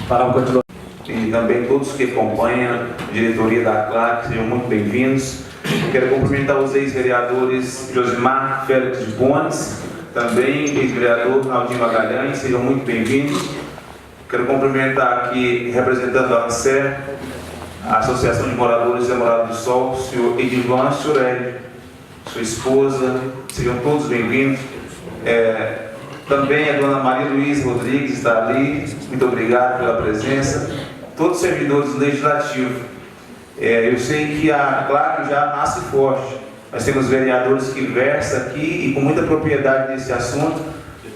Para continuar. E também todos que acompanham a diretoria da CLAC, sejam muito bem-vindos. Quero cumprimentar os ex-vereadores Josimar Félix de Pontes, também ex-vereador Naldinho Magalhães, sejam muito bem-vindos. Quero cumprimentar aqui, representando a ANSER, a Associação de Moradores da Morada do Sol, o senhor Edivan Surelli, sua esposa, sejam todos bem-vindos. Também a dona Maria Luísa Rodrigues está ali, muito obrigado pela presença. Todos os servidores do Legislativo. Eu sei que a CLAC já nasce forte. Nós temos vereadores que versam aqui e com muita propriedade nesse assunto,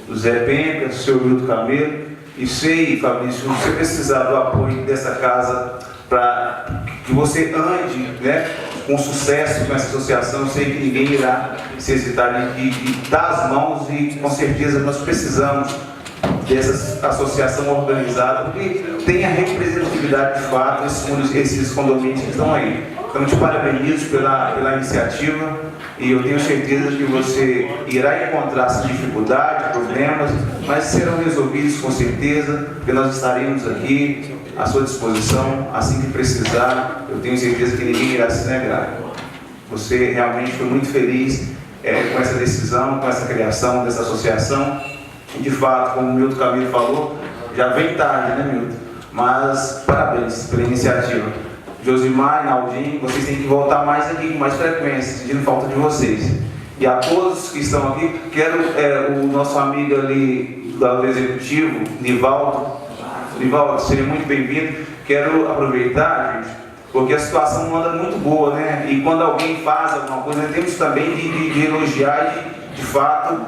o Zé Penca, o senhor Milton Camelo. E sei, Fabrício, se você precisar do apoio dessa casa para que você ande, né, com sucesso com essa associação, eu sei que ninguém irá se hesitar de dar as mãos e com certeza nós precisamos dessa associação organizada, porque tem a representatividade de fato esses condomínios que estão aí. Então, te parabenizo pela iniciativa e eu tenho certeza que você irá encontrar essa dificuldade, problemas, mas serão resolvidos com certeza, porque nós estaremos aqui à sua disposição, assim que precisar. Eu tenho certeza que ninguém irá se negar. Você realmente foi muito feliz com essa decisão, com essa criação dessa associação. E de fato, como o Milton Camilo falou, já vem tarde, né, Milton? Mas parabéns pela iniciativa. Josimar e Naldinho, vocês têm que voltar mais aqui, com mais frequência, sentindo falta de vocês. E a todos que estão aqui, quero o nosso amigo ali do Executivo, Nivaldo. Nivaldo, seja muito bem-vindo. Quero aproveitar, gente, porque a situação não anda muito boa, né? E quando alguém faz alguma coisa, temos também de elogiar e, de fato,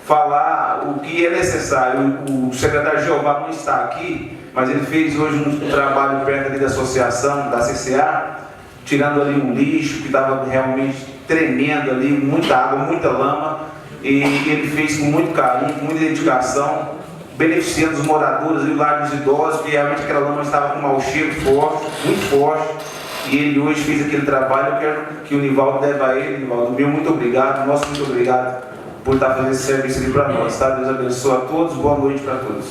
falar o que é necessário. O secretário Jeová não está aqui, mas ele fez hoje um trabalho perto ali da associação, da CCA, tirando ali um lixo que estava realmente tremendo ali, muita água, muita lama, e ele fez com muito carinho, com muita dedicação, beneficiando os moradores do lar dos idosos, que realmente aquela lama estava com um mau cheiro forte, muito forte, e ele hoje fez aquele trabalho. Eu quero que o Nivaldo deve a ele. Nivaldo, meu muito obrigado, nosso muito obrigado por estar fazendo esse serviço ali para nós, tá? Deus abençoe a todos, boa noite para todos.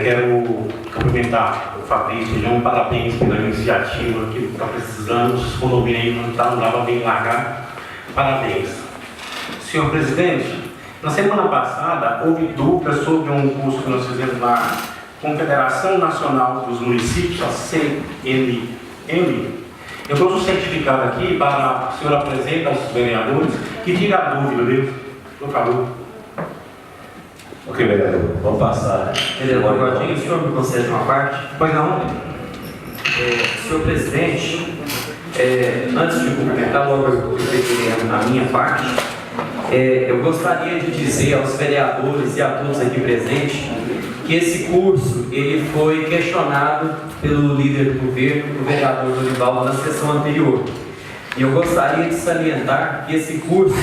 Quero cumprimentar o Fabrício, dar parabéns pela iniciativa que está precisando, os condomínios não estavam bem largados. Parabéns. Senhor presidente, na semana passada houve dúvida sobre um curso que nós fizemos na Confederação Nacional dos Municípios, a CNM. Eu trouxe um certificado aqui para o senhor apresentar aos vereadores que tira a dúvida, viu? Por favor. Ok, vereador, vamos passar. Vereador Gordinho, o senhor me concede uma parte? Pois não? Senhor presidente, antes de cumprimentar logo a minha parte, eu gostaria de dizer aos vereadores e a todos aqui presentes que esse curso ele foi questionado pelo líder do governo, o vereador Dorival, na sessão anterior. E eu gostaria de salientar que esse curso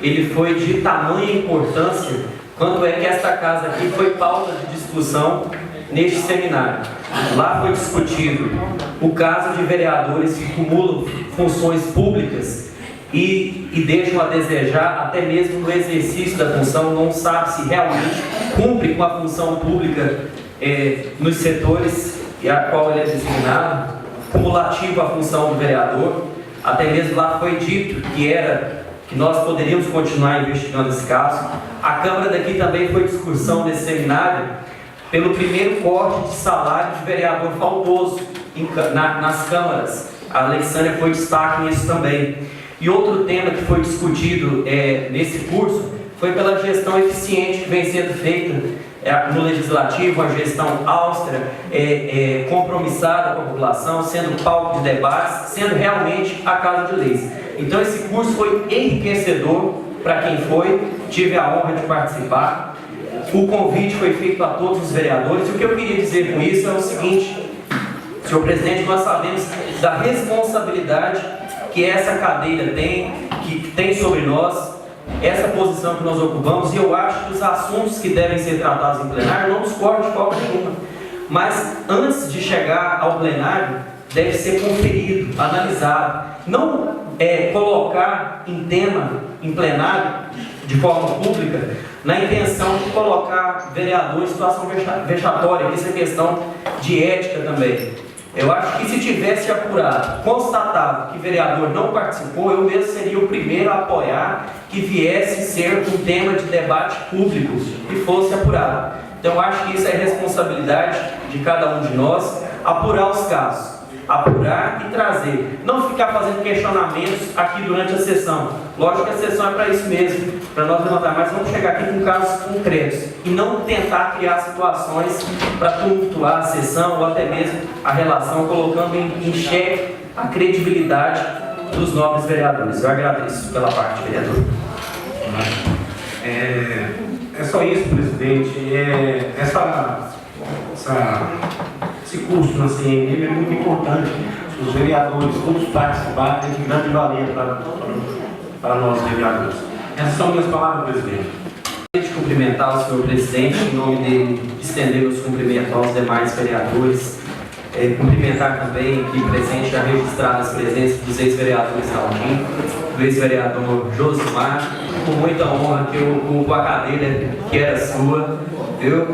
ele foi de tamanha importância, quanto é que esta casa aqui foi pauta de discussão neste seminário. Lá foi discutido o caso de vereadores que acumulam funções públicas e deixam a desejar, até mesmo no exercício da função, não sabe se realmente cumpre com a função pública nos setores a qual ele é designado, cumulativo à função do vereador. Até mesmo lá foi dito que nós poderíamos continuar investigando esse caso. A Câmara daqui também foi discussão nesse seminário pelo primeiro corte de salário de vereador faltoso nas câmaras. A Alexandria foi destaque nisso também. E outro tema que foi discutido nesse curso foi pela gestão eficiente que vem sendo feita no Legislativo, a gestão austera, compromissada com a população, sendo palco de debates, sendo realmente a Casa de Leis. Então esse curso foi enriquecedor para quem tive a honra de participar. O convite foi feito a todos os vereadores. E o que eu queria dizer com isso é o seguinte, senhor presidente, nós sabemos da responsabilidade que essa cadeira tem sobre nós, essa posição que nós ocupamos, e eu acho que os assuntos que devem ser tratados em plenário não discordo de forma nenhuma. Mas antes de chegar ao plenário, deve ser conferido, analisado. Não colocar em tema, em plenário, de forma pública, na intenção de colocar vereador em situação vexatória, que isso é questão de ética também. Eu acho que se tivesse apurado, constatado que vereador não participou, eu mesmo seria o primeiro a apoiar que viesse ser um tema de debate público e fosse apurado. Então eu acho que isso é responsabilidade de cada um de nós, apurar os casos, apurar e trazer. Não ficar fazendo questionamentos aqui durante a sessão. Lógico que a sessão é para isso mesmo, para nós levantar, mas vamos chegar aqui com casos concretos e não tentar criar situações para tumultuar a sessão ou até mesmo a relação, colocando em xeque a credibilidade dos nobres vereadores. Eu agradeço pela parte, vereador. É só isso, presidente. Esse curso na CNM é muito importante. Os vereadores, todos participarem, tem que grande valia para nós, vereadores. Essas são minhas palavras, presidente. De cumprimentar o senhor presidente, em nome dele, estender os cumprimentos aos demais vereadores. Cumprimentar também aqui presente, já registrar as presenças dos ex-vereadores Aldinho, do ex-vereador Josimar, com muita honra que eu ocupo a cadeira que era sua, viu?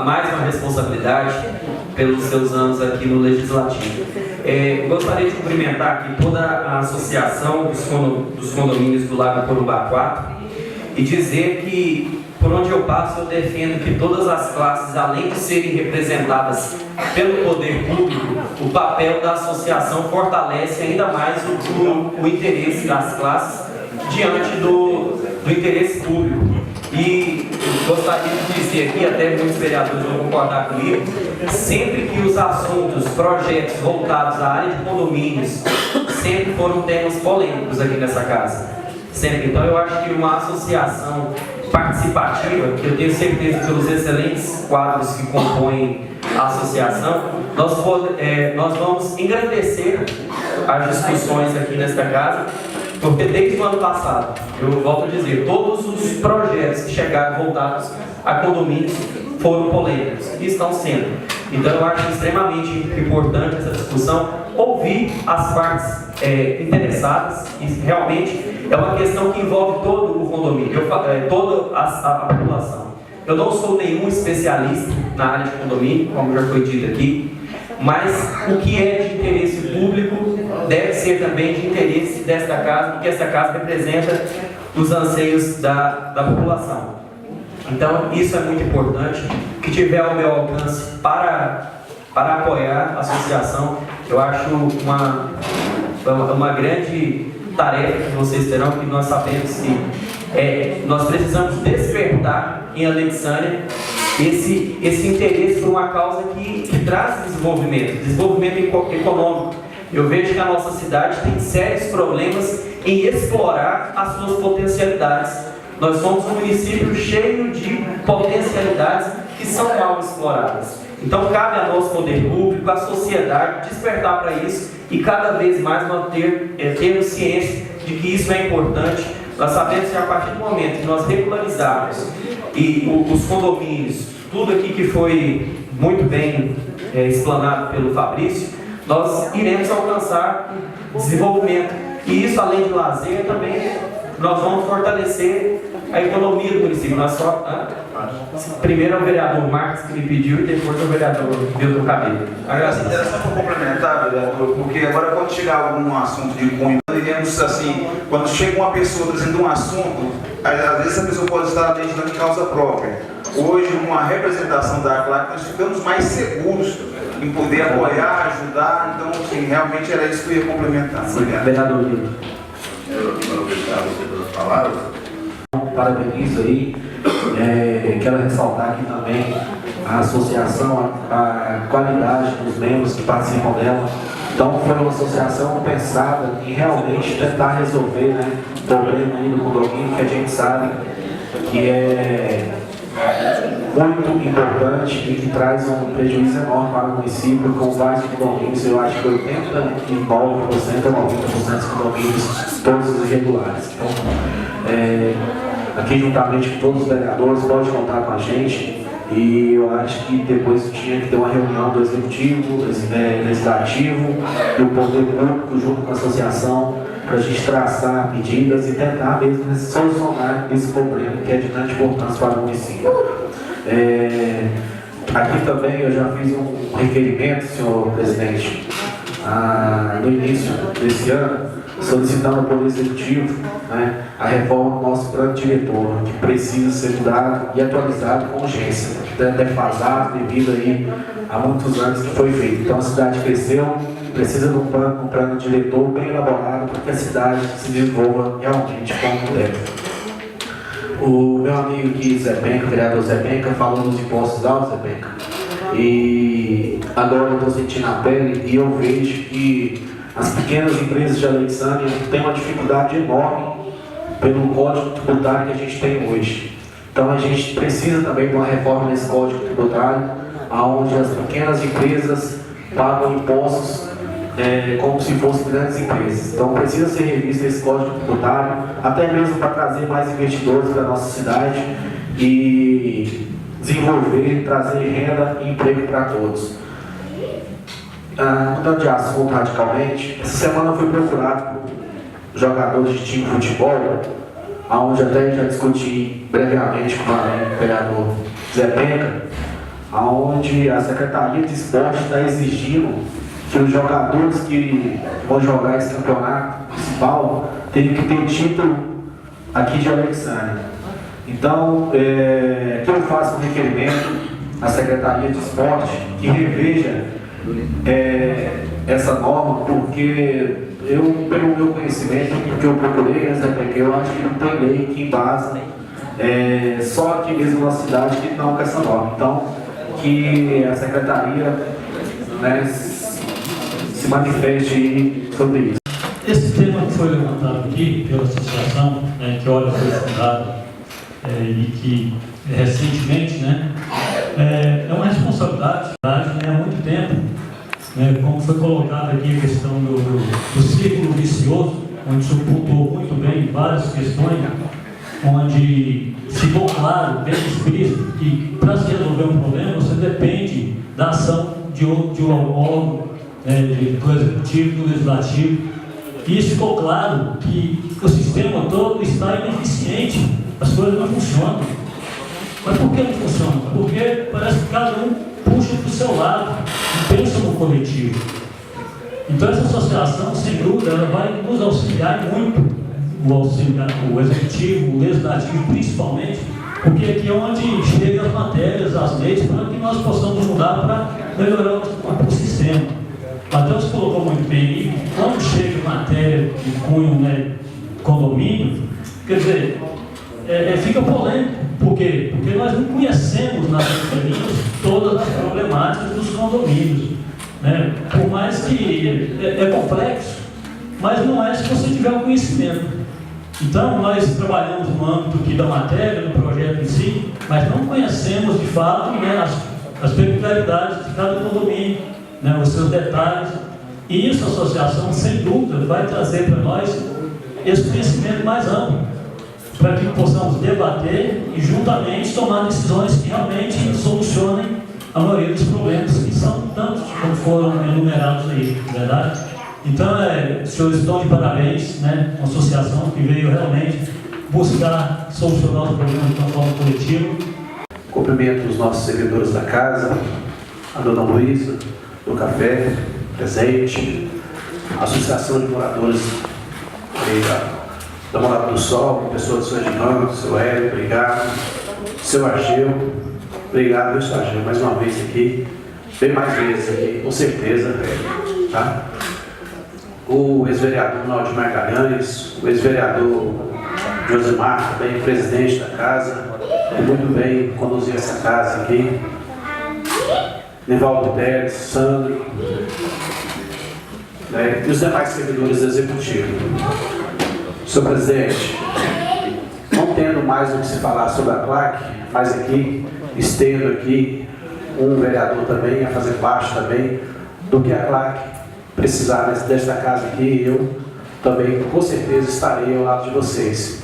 Mais uma responsabilidade pelos seus anos aqui no Legislativo. Gostaria de cumprimentar aqui toda a associação dos condomínios do Lago Corumbá 4 e dizer que, por onde eu passo, eu defendo que todas as classes, além de serem representadas pelo poder público, o papel da associação fortalece ainda mais o interesse das classes diante do interesse público. E gostaria de dizer aqui, até muitos vereadores vão concordar comigo, sempre que os assuntos, projetos voltados à área de condomínios, sempre foram temas polêmicos aqui nessa casa. sempre. Então eu acho que uma associação participativa, que eu tenho certeza pelos excelentes quadros que compõem a associação, nós vamos engrandecer as discussões aqui nesta casa, porque desde o ano passado, eu volto a dizer, todos os projetos que chegaram voltados a condomínios foram polêmicos e estão sendo. Então eu acho extremamente importante essa discussão, ouvir as partes interessadas, e realmente é uma questão que envolve todo o condomínio, toda a população. Eu não sou nenhum especialista na área de condomínio, como já foi dito aqui, mas o que é de interesse público deve ser também de interesse desta casa, porque esta casa representa os anseios da população. Então, isso é muito importante. O que tiver ao meu alcance para apoiar a associação, eu acho uma grande tarefa que vocês terão, que nós sabemos que nós precisamos despertar em Alexandria esse interesse por uma causa que traz desenvolvimento econômico. Eu vejo que a nossa cidade tem sérios problemas em explorar as suas potencialidades. Nós somos um município cheio de potencialidades que são mal exploradas. Então cabe a nós, poder público, a sociedade, despertar para isso e cada vez mais termos ciência de que isso é importante. Nós sabemos que a partir do momento que nós regularizarmos e os condomínios, tudo aqui que foi muito bem explanado pelo Fabrício, nós iremos alcançar desenvolvimento. E isso, além de lazer, também nós vamos fortalecer a economia do município. Primeiro é o vereador Marcos que me pediu e depois é o vereador Vildo Cabelo. Era só para complementar, vereador, porque agora quando chegar algum assunto de cunho, iremos assim, quando chega uma pessoa trazendo um assunto, às vezes a pessoa pode estar legislando de causa própria. Hoje, uma representação da CLAC, nós ficamos mais seguros em poder apoiar, ajudar. Então, assim, realmente era isso que eu ia complementar. Vereador Vildo. Eu quero obrigado você pelas palavras. Parabenizo aí, quero ressaltar aqui também a associação, a qualidade dos membros que participam dela. Então foi uma associação pensada em realmente tentar resolver, né, o problema aí do condomínio, que a gente sabe que é muito importante e que traz um prejuízo enorme para o município, com vários condomínios. Eu acho que 89% a 90% dos condomínios, todos irregulares. Então, aqui juntamente com todos os vereadores, pode contar com a gente. E eu acho que depois tinha que ter uma reunião do Executivo, Legislativo e o Poder Público junto com a associação para a gente traçar medidas e tentar mesmo solucionar esse problema que é de grande importância para o município. Aqui também eu já fiz um requerimento, senhor presidente, no início desse ano, solicitando ao Poder Executivo, né, a reforma do nosso plano diretor, que precisa ser mudado e atualizado com urgência, defasado devido aí a muitos anos que foi feito. Então a cidade cresceu, precisa de um plano diretor bem elaborado para que a cidade se desenvolva realmente como deve. O meu amigo aqui, Zé Penca, o vereador Zé Penca, falou dos impostos altos, Zé Penca, e agora eu estou sentindo a pele e eu vejo que as pequenas empresas de Alexandria têm uma dificuldade enorme pelo código tributário que a gente tem hoje. Então a gente precisa também de uma reforma nesse código tributário, onde as pequenas empresas pagam impostos como se fossem grandes empresas. Então precisa ser revisto esse código tributário, até mesmo para trazer mais investidores para a nossa cidade e desenvolver, trazer renda e emprego para todos. Mudando de assunto radicalmente, essa semana eu fui procurado por jogadores de time de futebol, onde até já discuti brevemente com o vereador Zé Penca, onde a Secretaria de Esporte está exigindo que os jogadores que vão jogar esse campeonato principal tenham que ter título aqui de Alexandria. Então, que eu faço um requerimento à Secretaria de Esporte que reveja essa norma, porque eu, pelo meu conhecimento, porque eu procurei, eu acho que não tem lei que embasa, só aqui mesmo na cidade que não com essa norma. Então, que a Secretaria, né, se manifeste sobre isso. Esse tema que foi levantado aqui pela associação, né, que olha foi fundada e que recentemente, né, é uma responsabilidade, né, há muito tempo, né, como foi colocado aqui a questão do círculo vicioso, onde se pontuou muito bem várias questões, onde ficou claro, bem explícito, que para se resolver um problema você depende da ação de um órgão, do executivo, do legislativo. E isso ficou claro que o sistema todo está ineficiente, as coisas não funcionam. Mas por que não funcionam? Porque parece que cada um puxa para o seu lado, não pensa no coletivo. Então essa associação, sem dúvida, ela vai nos auxiliar muito, o executivo, o legislativo principalmente, porque aqui é onde chegam as matérias, as leis, para que nós possamos mudar para melhorar o sistema. Matheus colocou muito bem aí, quando chega matéria de cunho, né, condomínio, quer dizer, fica polêmico. Por quê? Porque nós não conhecemos nas entrelinhas todas as problemáticas dos condomínios, né? Por mais que é complexo, mas não é se você tiver o conhecimento. Então, nós trabalhamos no âmbito aqui da matéria, no projeto em si, mas não conhecemos de fato, né, as peculiaridades de cada condomínio, né, os seus detalhes. E isso, a associação, sem dúvida, vai trazer para nós esse conhecimento mais amplo, para que possamos debater e juntamente tomar decisões que realmente solucionem a maioria dos problemas, que são tantos como foram enumerados aí, verdade? Então, os senhores estão de parabéns, né? Uma associação que veio realmente buscar solucionar os problemas de uma forma coletiva. Cumprimento os nossos servidores da casa, a dona Luísa, do café, presente, a Associação de Moradores da Morada do Sol, pessoa do seu Edinão, seu Hélio, obrigado. Seu Argeu, obrigado, meu seu Argeu, mais uma vez aqui, bem mais vezes aqui, com certeza, tá? O ex-vereador Naldo Magalhães, o ex-vereador Josimar, também presidente da casa, muito bem conduzir essa casa aqui. Nivaldo Pérez, Sandro, né, e os demais servidores executivos. Senhor presidente, não tendo mais o que se falar sobre a placa, mas aqui, estendo aqui um vereador também a fazer parte também do que a placa precisar desta casa aqui, eu também com certeza estarei ao lado de vocês.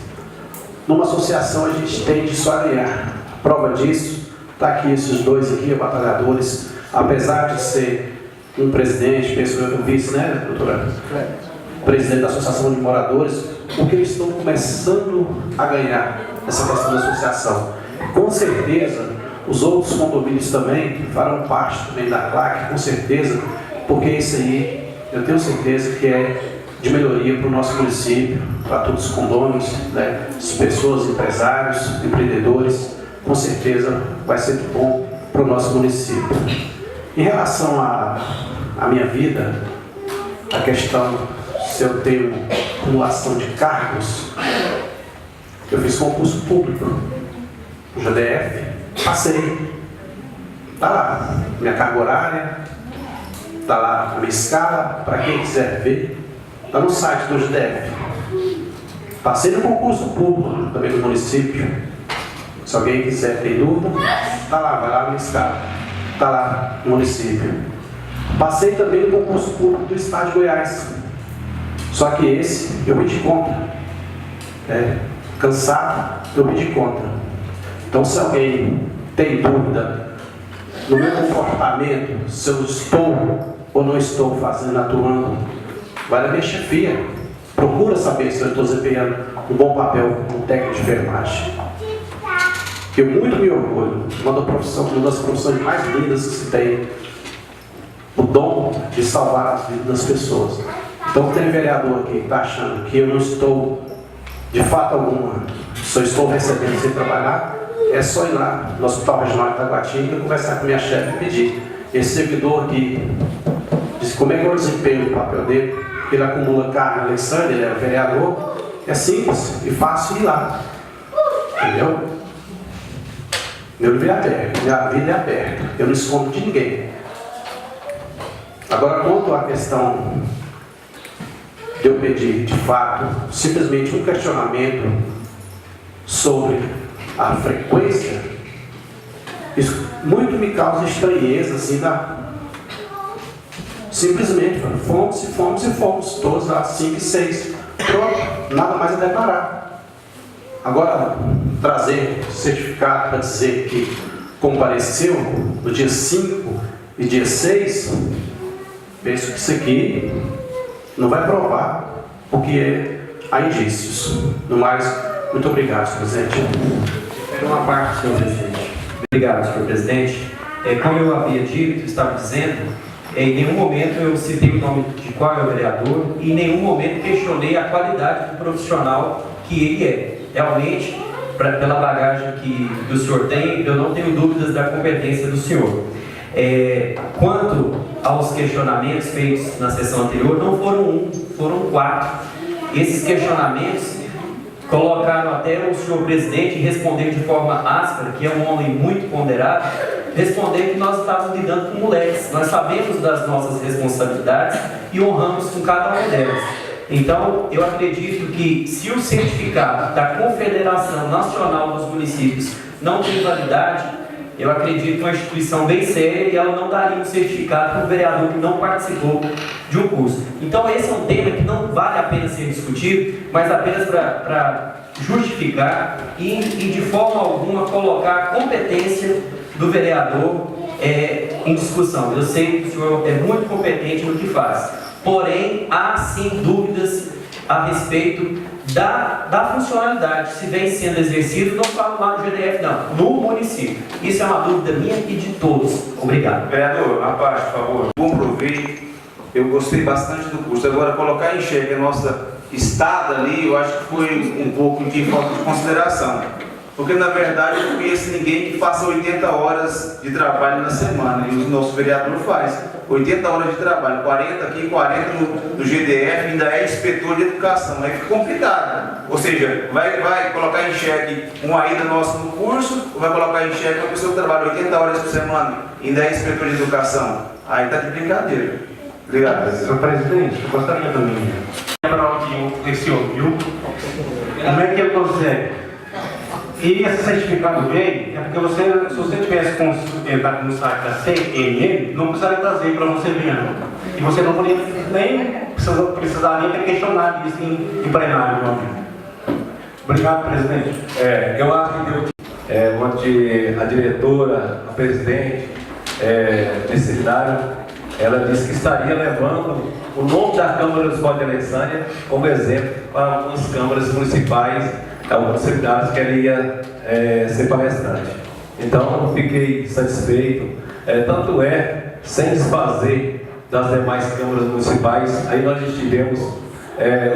Numa associação a gente tem de só ganhar. A prova disso, está aqui esses dois aqui, batalhadores, apesar de ser um presidente, um vice, né, doutora? Presidente da Associação de Moradores, porque eles estão começando a ganhar essa questão da associação. Com certeza, os outros condomínios também farão parte também da CLAC, com certeza, porque isso aí, eu tenho certeza que é de melhoria para o nosso município, para todos os condôminos, né, as pessoas, empresários, empreendedores, com certeza vai ser bom para o nosso município. Em relação à minha vida, a questão se eu tenho acumulação de cargos, eu fiz concurso público, no GDF, passei, está lá, minha carga horária, está lá a minha escala, para quem quiser ver, está no site do GDF. Passei no concurso público também do município, se alguém quiser ter dúvida, está lá, vai lá na minha escala, está lá no município. Passei também no concurso público do estado de Goiás, só que esse eu pedi conta, cansado, eu pedi conta. Então, se alguém tem dúvida no meu comportamento, se eu estou ou não estou atuando, vai na minha chefia, procura saber se eu estou desempenhando um bom papel como técnico de enfermagem. Eu muito me orgulho, uma das profissões mais lindas que se tem, o dom de salvar as vidas das pessoas. Então, tem vereador aqui que está achando que eu não estou, de fato alguma, se eu estou recebendo sem trabalhar, é só ir lá no Hospital Regional de Itaguatinga, conversar com minha chefe e pedir. Esse servidor aqui diz como é que é o desempenho do papel dele, ele acumula carga, Alexandre, ele é vereador, é simples e fácil ir lá. Entendeu? Meu livro é aberto, minha vida é aberta, eu não escondo de ninguém. Agora, quanto à questão de eu pedir, de fato, simplesmente um questionamento sobre a frequência, isso muito me causa estranheza, assim, simplesmente, fomos, todos às 5 e 6, pronto, nada mais a declarar. Agora, trazer certificado para dizer que compareceu no dia 5 e dia 6, penso que isso aqui não vai provar, porque há indícios. No mais, muito obrigado, senhor presidente. Uma parte, senhor presidente. Obrigado, senhor presidente. Como eu havia dito, estava dizendo, em nenhum momento eu citei o nome de qual é o vereador e em nenhum momento questionei a qualidade do profissional que ele é. Realmente, pela bagagem que o senhor tem, eu não tenho dúvidas da competência do senhor. Quanto aos questionamentos feitos na sessão anterior, não foram um, foram 4. Esses questionamentos colocaram até o senhor presidente responder de forma áspera, que é um homem muito ponderado, responder que nós estávamos lidando com moleques. Nós sabemos das nossas responsabilidades e honramos com cada uma delas. Então, eu acredito que se o certificado da Confederação Nacional dos Municípios não tem validade, eu acredito que uma instituição bem séria e ela não daria um certificado para o vereador que não participou de um curso. Então, esse é um tema que não vale a pena ser discutido, mas apenas para justificar e de forma alguma colocar a competência do vereador em discussão. Eu sei que o senhor é muito competente no que faz, porém, há sim dúvidas a respeito da funcionalidade, se vem sendo exercido, não falo lá no GDF não, no município. Isso é uma dúvida minha e de todos. Obrigado. Vereador, a parte, por favor. Comprovei, eu gostei bastante do curso. Agora, colocar em xeque a nossa estada ali, eu acho que foi um pouco de falta de consideração. Porque, na verdade, eu não conheço ninguém que faça 80 horas de trabalho na semana. E o nosso vereador faz 80 horas de trabalho, 40 aqui, 40 no GDF, ainda é inspetor de educação. Aí fica complicado. Ou seja, vai colocar em xeque uma ida nossa no curso, ou vai colocar em xeque uma pessoa que trabalha 80 horas por semana, ainda é inspetor de educação. Aí está de brincadeira. Obrigado. Senhor presidente, eu gostaria também para o que o senhor viu, como é que ele consegue? E esse certificado veio, é porque se você tivesse entrado no site da CNN, não precisaria trazer para você ver. E você não poderia nem precisaria ter questionado isso em plenário, meu amigo. Obrigado, presidente. Eu acho que onde a diretora, a presidente, secretário, ela disse que estaria levando o nome da Câmara dos Municipais de Alexandria como exemplo para algumas câmaras municipais, alguns secretários que ela ia ser palestrante. Então, fiquei satisfeito. Tanto sem desfazer das demais câmaras municipais, aí nós estivemos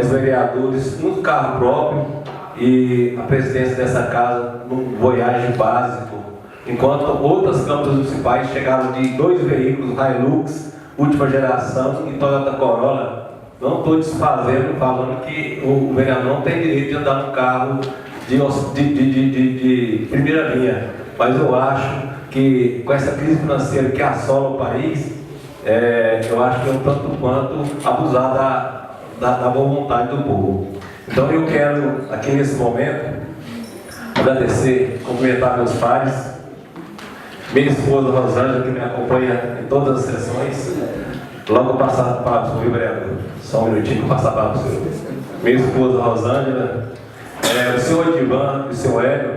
os vereadores num carro próprio e a presidência dessa casa num Voyage básico, enquanto outras câmaras municipais chegaram de 2 veículos Hilux, última geração, e Toyota Corolla. Não estou desfazendo, falando que o vereador não tem direito de andar no carro de primeira linha, mas eu acho que com essa crise financeira que assola o país, eu acho que é um tanto quanto abusar da boa vontade do povo. Então eu quero, aqui nesse momento, agradecer, cumprimentar meus pais, minha esposa Rosângela, que me acompanha em todas as sessões. Logo passar a palavra para o vereador. Só um minutinho para passar a palavra para o senhor. Minha esposa Rosângela, o senhor Edivan e o senhor Hélio,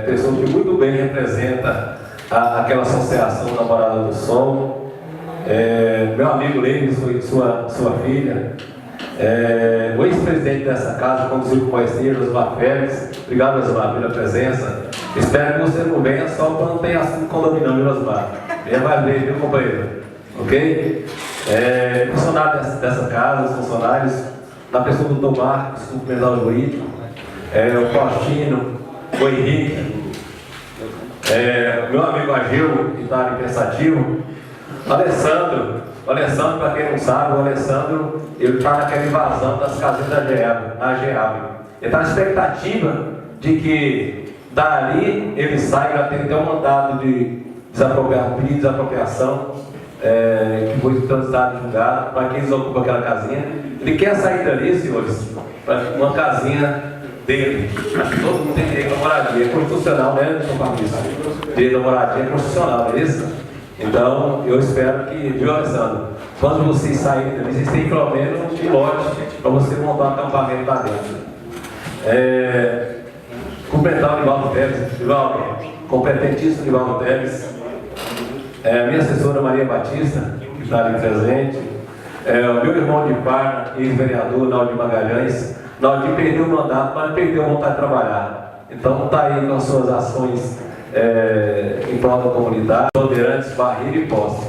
pessoa que muito bem representa aquela associação Namorada do Sol. Meu amigo Lenis, sua filha. O ex-presidente dessa casa, conduzido com maestria, Josmar Félix. Obrigado, Josmar, pela presença. Espero que você não venha só para não ter assunto condomínio, Josmar. Venha mais ver, viu, companheiro? Ok? Funcionários dessa casa, os funcionários, na pessoa do Tomar, cumprimentar o jurídico, o Faustino, o Henrique, meu amigo Agil, que está ali pensativo, Alessandro, para quem não sabe, o Alessandro, ele está naquela invasão das casas da GEAB. Ele está na expectativa de que dali ele saia, tem até um mandado de pedido de desapropriação. que foi transitado e julgado, para quem desocupa aquela casinha. Ele quer sair dali, senhores, para uma casinha dele. Acho que todo mundo tem direito à moradia, é constitucional, né, São Fabrício? Direito à moradia é constitucional, não é isso? Então, eu espero que, viu, Alessandro, quando vocês saírem dali, vocês têm pelo menos um lote para você montar um acampamento lá dentro. Cumprimentar o Nivaldo Teles, Nivaldo, competentíssimo Nivaldo Teles, minha assessora Maria Batista, que está ali presente, o meu irmão de par, ex-vereador Naldi Magalhães. Naldi perdeu o mandato, mas perdeu a vontade de trabalhar. Então está aí com as suas ações em prol da comunidade, Bandeirantes, Barreira e Posse.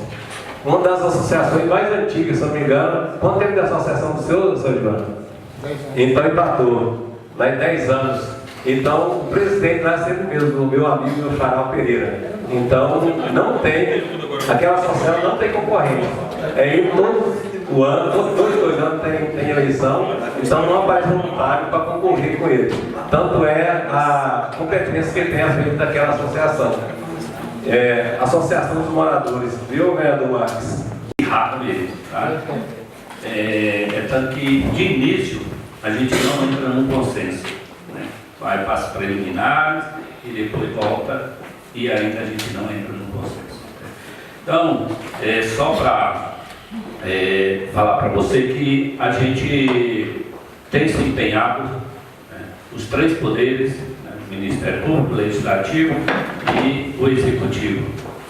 Uma das associações mais antigas, se não me engano. Quanto tempo de associação do seu Ivan? Então empatou, lá em 10 anos. Então o presidente lá é sempre mesmo, o meu amigo, meu Charal Pereira. Então não tem, aquela associação não tem concorrente. Em todo o ano, todos os 2 anos tem eleição, então não aparece voluntário para concorrer com ele. Tanto é a competência que ele tem à frente daquela associação. Associação dos Moradores, viu, vereador Marques? Rápido mesmo, tá? Tanto que de início a gente não entra num consenso, né? Vai para as preliminares e depois volta e ainda a gente não entra num consenso. Então, só para falar para você que a gente tem se empenhado, né, os 3 poderes, né, o Ministério Público, o Legislativo e o Executivo,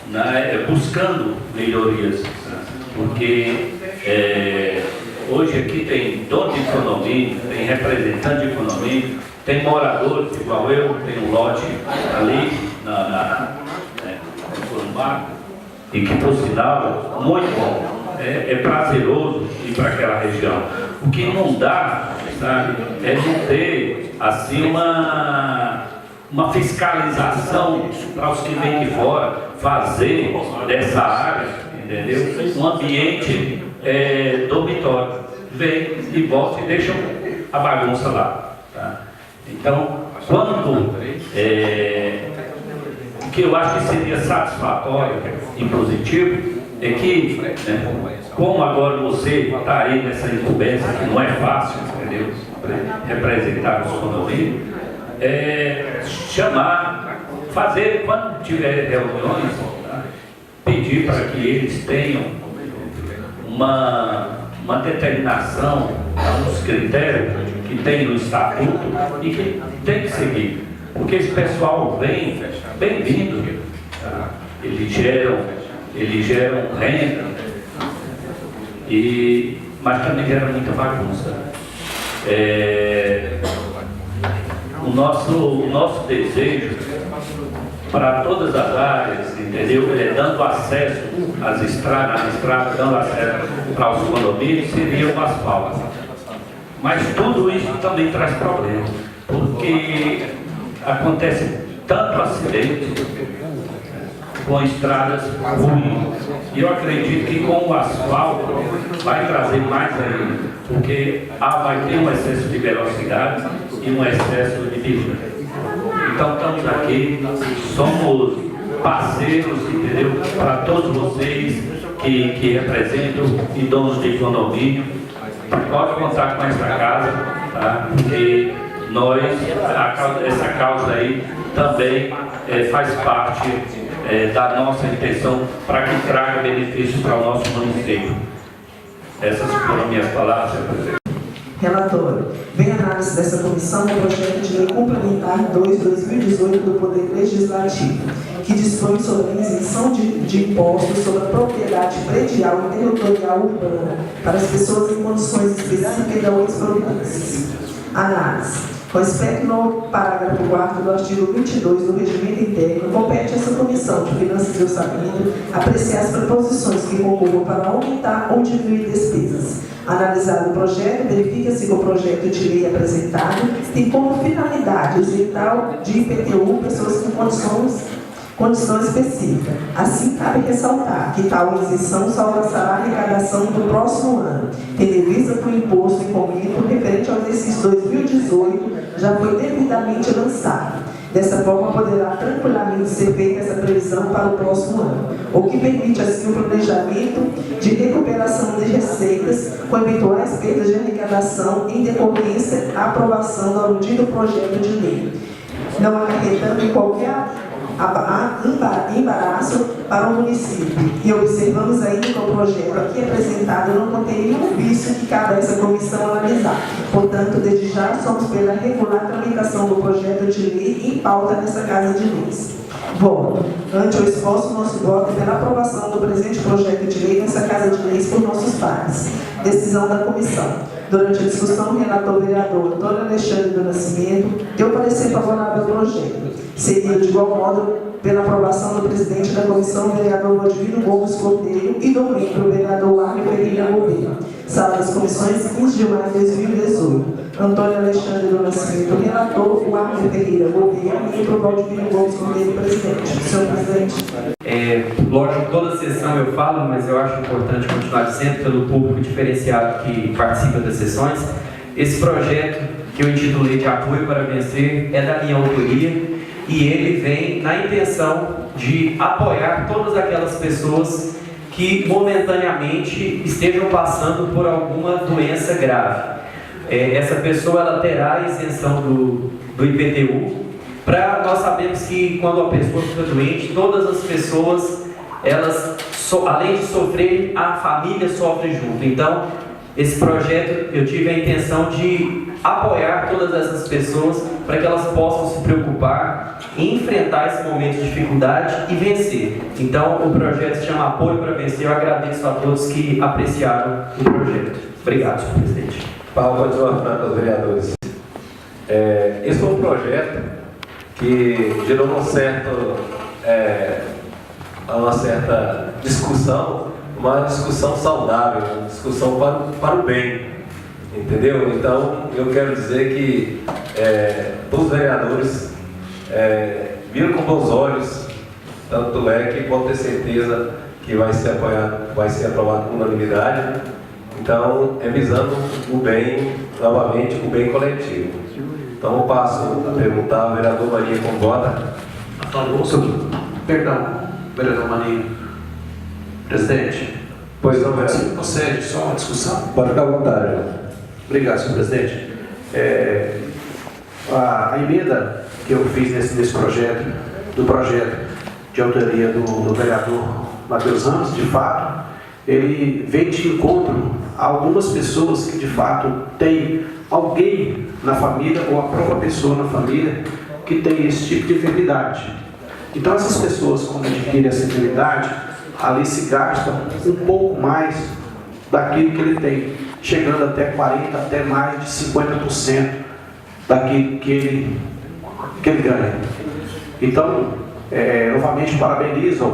né, buscando melhorias, né, porque hoje aqui tem dono de condomínio, tem representante de condomínio, tem moradores igual eu, tem um lote ali no Corumbá, e que por sinal muito bom. É prazeroso ir para aquela região. O que não dá, sabe, é não ter assim uma fiscalização para os que vêm de fora, fazer dessa área, entendeu? Um ambiente dormitório. Vem e volta e deixam a bagunça lá. Tá? Então, quando o que eu acho que seria satisfatório e positivo é que, né, como agora você está aí nessa incumbência, que não é fácil, entendeu? Representar os condomínios, chamar, fazer, quando tiver reuniões, tá, pedir para que eles tenham uma determinação, uns critérios que tem no estatuto e que tem que seguir. Porque esse pessoal vem, bem-vindo, tá? Eles geram renda, mas também geram muita bagunça. O nosso desejo para todas as áreas, entendeu? Dando acesso às estradas, dando acesso para os condomínios, seria o asfalto. Mas tudo isso também traz problema, porque acontece tanto acidente com estradas ruins. E eu acredito que com o asfalto vai trazer mais ainda, porque vai ter um excesso de velocidade e um excesso de perigo. Então estamos aqui, somos parceiros, entendeu? Para todos vocês que representam e donos de condomínio, pode contar com essa casa, tá? Porque essa causa aí também faz parte da nossa intenção para que traga benefícios para o nosso município. Essas foram minhas palavras, senhor presidente. Relatório. Vem análise dessa comissão do projeto de lei complementar 2/2018 do Poder Legislativo, que dispõe sobre a isenção de impostos sobre a propriedade predial e territorial urbana para as pessoas em condições específicas e da outras providências. Análise. Com respeito no parágrafo 4º do artigo 22 do Regimento Interno, compete a essa Comissão de Finanças e Orçamento apreciar as proposições que concorram para aumentar ou diminuir despesas. Analisado o projeto, verifica-se que o projeto de lei apresentado tem como finalidade isentar de IPTU pessoas com condição específica. Assim, cabe ressaltar que tal isenção só alcançará a arrecadação do próximo ano, tendo em vista que o imposto em comito referente ao exercício 2018 já foi devidamente lançado. Dessa forma, poderá tranquilamente ser feita essa previsão para o próximo ano, o que permite assim o planejamento de recuperação de receitas com eventuais perdas de arrecadação em decorrência da aprovação do aludido projeto de lei, não acarretando em qualquer embaraço para o município. E observamos ainda que o projeto aqui apresentado não contém nenhum vício que cabe a essa comissão analisar. Portanto, desde já somos pela regular tramitação do projeto de lei em pauta nessa Casa de Leis. Voto. Ante o esforço, nosso voto é pela aprovação do presente projeto de lei nessa Casa de Leis por nossos pares. Decisão da comissão. Durante a discussão, o relator vereador Antônio Alexandre do Nascimento deu parecer favorável ao projeto. Seguido de igual modo pela aprovação do presidente da comissão, vereador Godivino Gomes Cordeiro, e do membro, vereador Arne Ferreira Gouveia. Sala das Comissões, 15 de maio de 2018. Antônio Alexandre do Nascimento, relator, o Arne Ferreira Gouveia, membro, Godivino Gomes Cordeiro, presidente. Senhor presidente. Lógico, toda sessão eu falo, mas eu acho importante continuar dizendo pelo público diferenciado que participa das sessões. Esse projeto que eu intitulei de apoio para vencer é da minha autoria e ele vem na intenção de apoiar todas aquelas pessoas que momentaneamente estejam passando por alguma doença grave. Essa pessoa ela terá a isenção do IPTU. Nós sabemos que quando a pessoa fica doente, todas as pessoas, elas, além de sofrerem, a família sofre junto. Então, esse projeto, eu tive a intenção de apoiar todas essas pessoas para que elas possam se preocupar em enfrentar esse momento de dificuldade e vencer. Então, o projeto se chama Apoio para Vencer. Eu agradeço a todos que apreciaram o projeto. Obrigado, senhor presidente. Paulo, continuar falando aos vereadores. Esse foi um projeto que gerou uma certa discussão, uma discussão saudável, uma discussão para o bem, entendeu? Então, eu quero dizer que todos os vereadores viram com bons olhos, tanto é que pode ter certeza que vai ser aprovado com unanimidade. Então, visando o bem, novamente, o bem coletivo. Então, eu passo a perguntar ao vereador Marinho como vota. Perdão, vereador Marinho. Presidente. Pois não, vereador. Se concede só uma discussão? Pode ficar à vontade. Obrigado, senhor presidente. A emenda que eu fiz nesse projeto, do projeto de autoria do vereador Matheus Ramos, de fato, ele vem de encontro a algumas pessoas que de fato têm alguém na família ou a própria pessoa na família que tem esse tipo de enfermidade. Então essas pessoas, quando adquirem essa enfermidade, ali se gasta um pouco mais daquilo que ele tem, chegando até 40%, até mais de 50% daquilo que ele ganha. Então, novamente parabenizo ao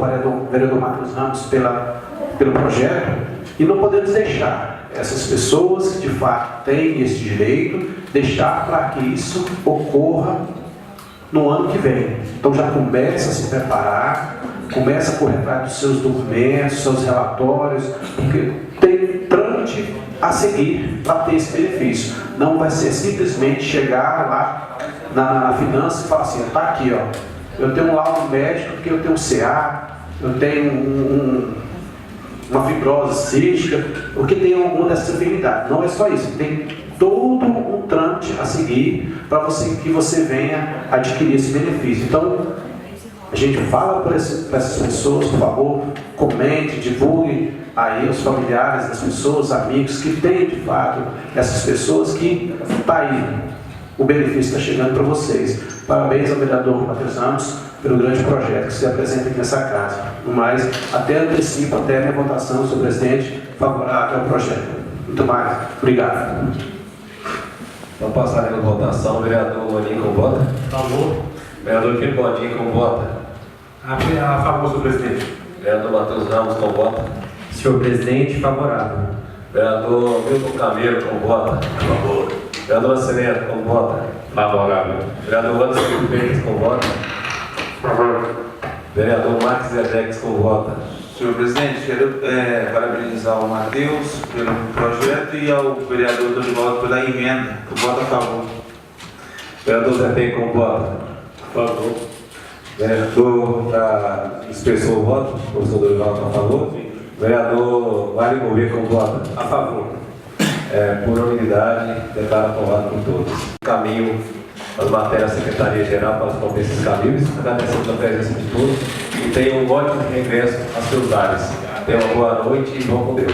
vereador Matheus Ramos pelo projeto e não podemos deixar essas pessoas que de fato têm esse direito, deixar para que isso ocorra no ano que vem. Então já começa a se preparar, começa a correr atrás dos seus documentos, seus relatórios, porque tem trâmite a seguir para ter esse benefício. Não vai ser simplesmente chegar lá na finança e falar assim, está aqui, ó, eu tenho um laudo médico porque eu tenho CA, eu tenho uma fibrose cística, porque tem alguma dessas enfermidades. Não é só isso, tem todo um trâmite a seguir para que você venha adquirir esse benefício. Então, a gente fala para essas pessoas, por favor, comente, divulgue aí os familiares das pessoas, amigos que têm de fato essas pessoas que está aí, o benefício está chegando para vocês. Parabéns ao vereador Matheus Ramos pelo grande projeto que se apresenta aqui nessa casa. No mais, até antecipo até a minha votação, senhor presidente, favorável ao projeto. Muito mais. Obrigado. Vamos passar a votação. Vereador Maninho com vota. A favor. Vereador Filipe Bodinho com vota. A favor, senhor presidente. Vereador Matheus Ramos com vota. Senhor presidente, favorável. Vereador Milton Camelo com vota. A favor. Vereador Nascimento com vota. Favorável. Vereador Anderson Freitas com vota. Vereador Marcos Zedex com vota. Senhor presidente, quero parabenizar o Matheus pelo projeto e ao vereador Dorivaldo pela emenda. Eu voto a favor. Vereador Zé com vota. A favor. Vereador, já expressou o voto, o professor Dorival está a favor. Vereador Vale Gouveia, como vota? A favor. Por unanimidade, declaro aprovado por todos. Caminho as matérias da Secretaria-Geral para os competentes cabíveis, agradecendo a presença de todos e tenham um ótimo regresso aos seus lares. Tenham uma boa noite e vão com Deus.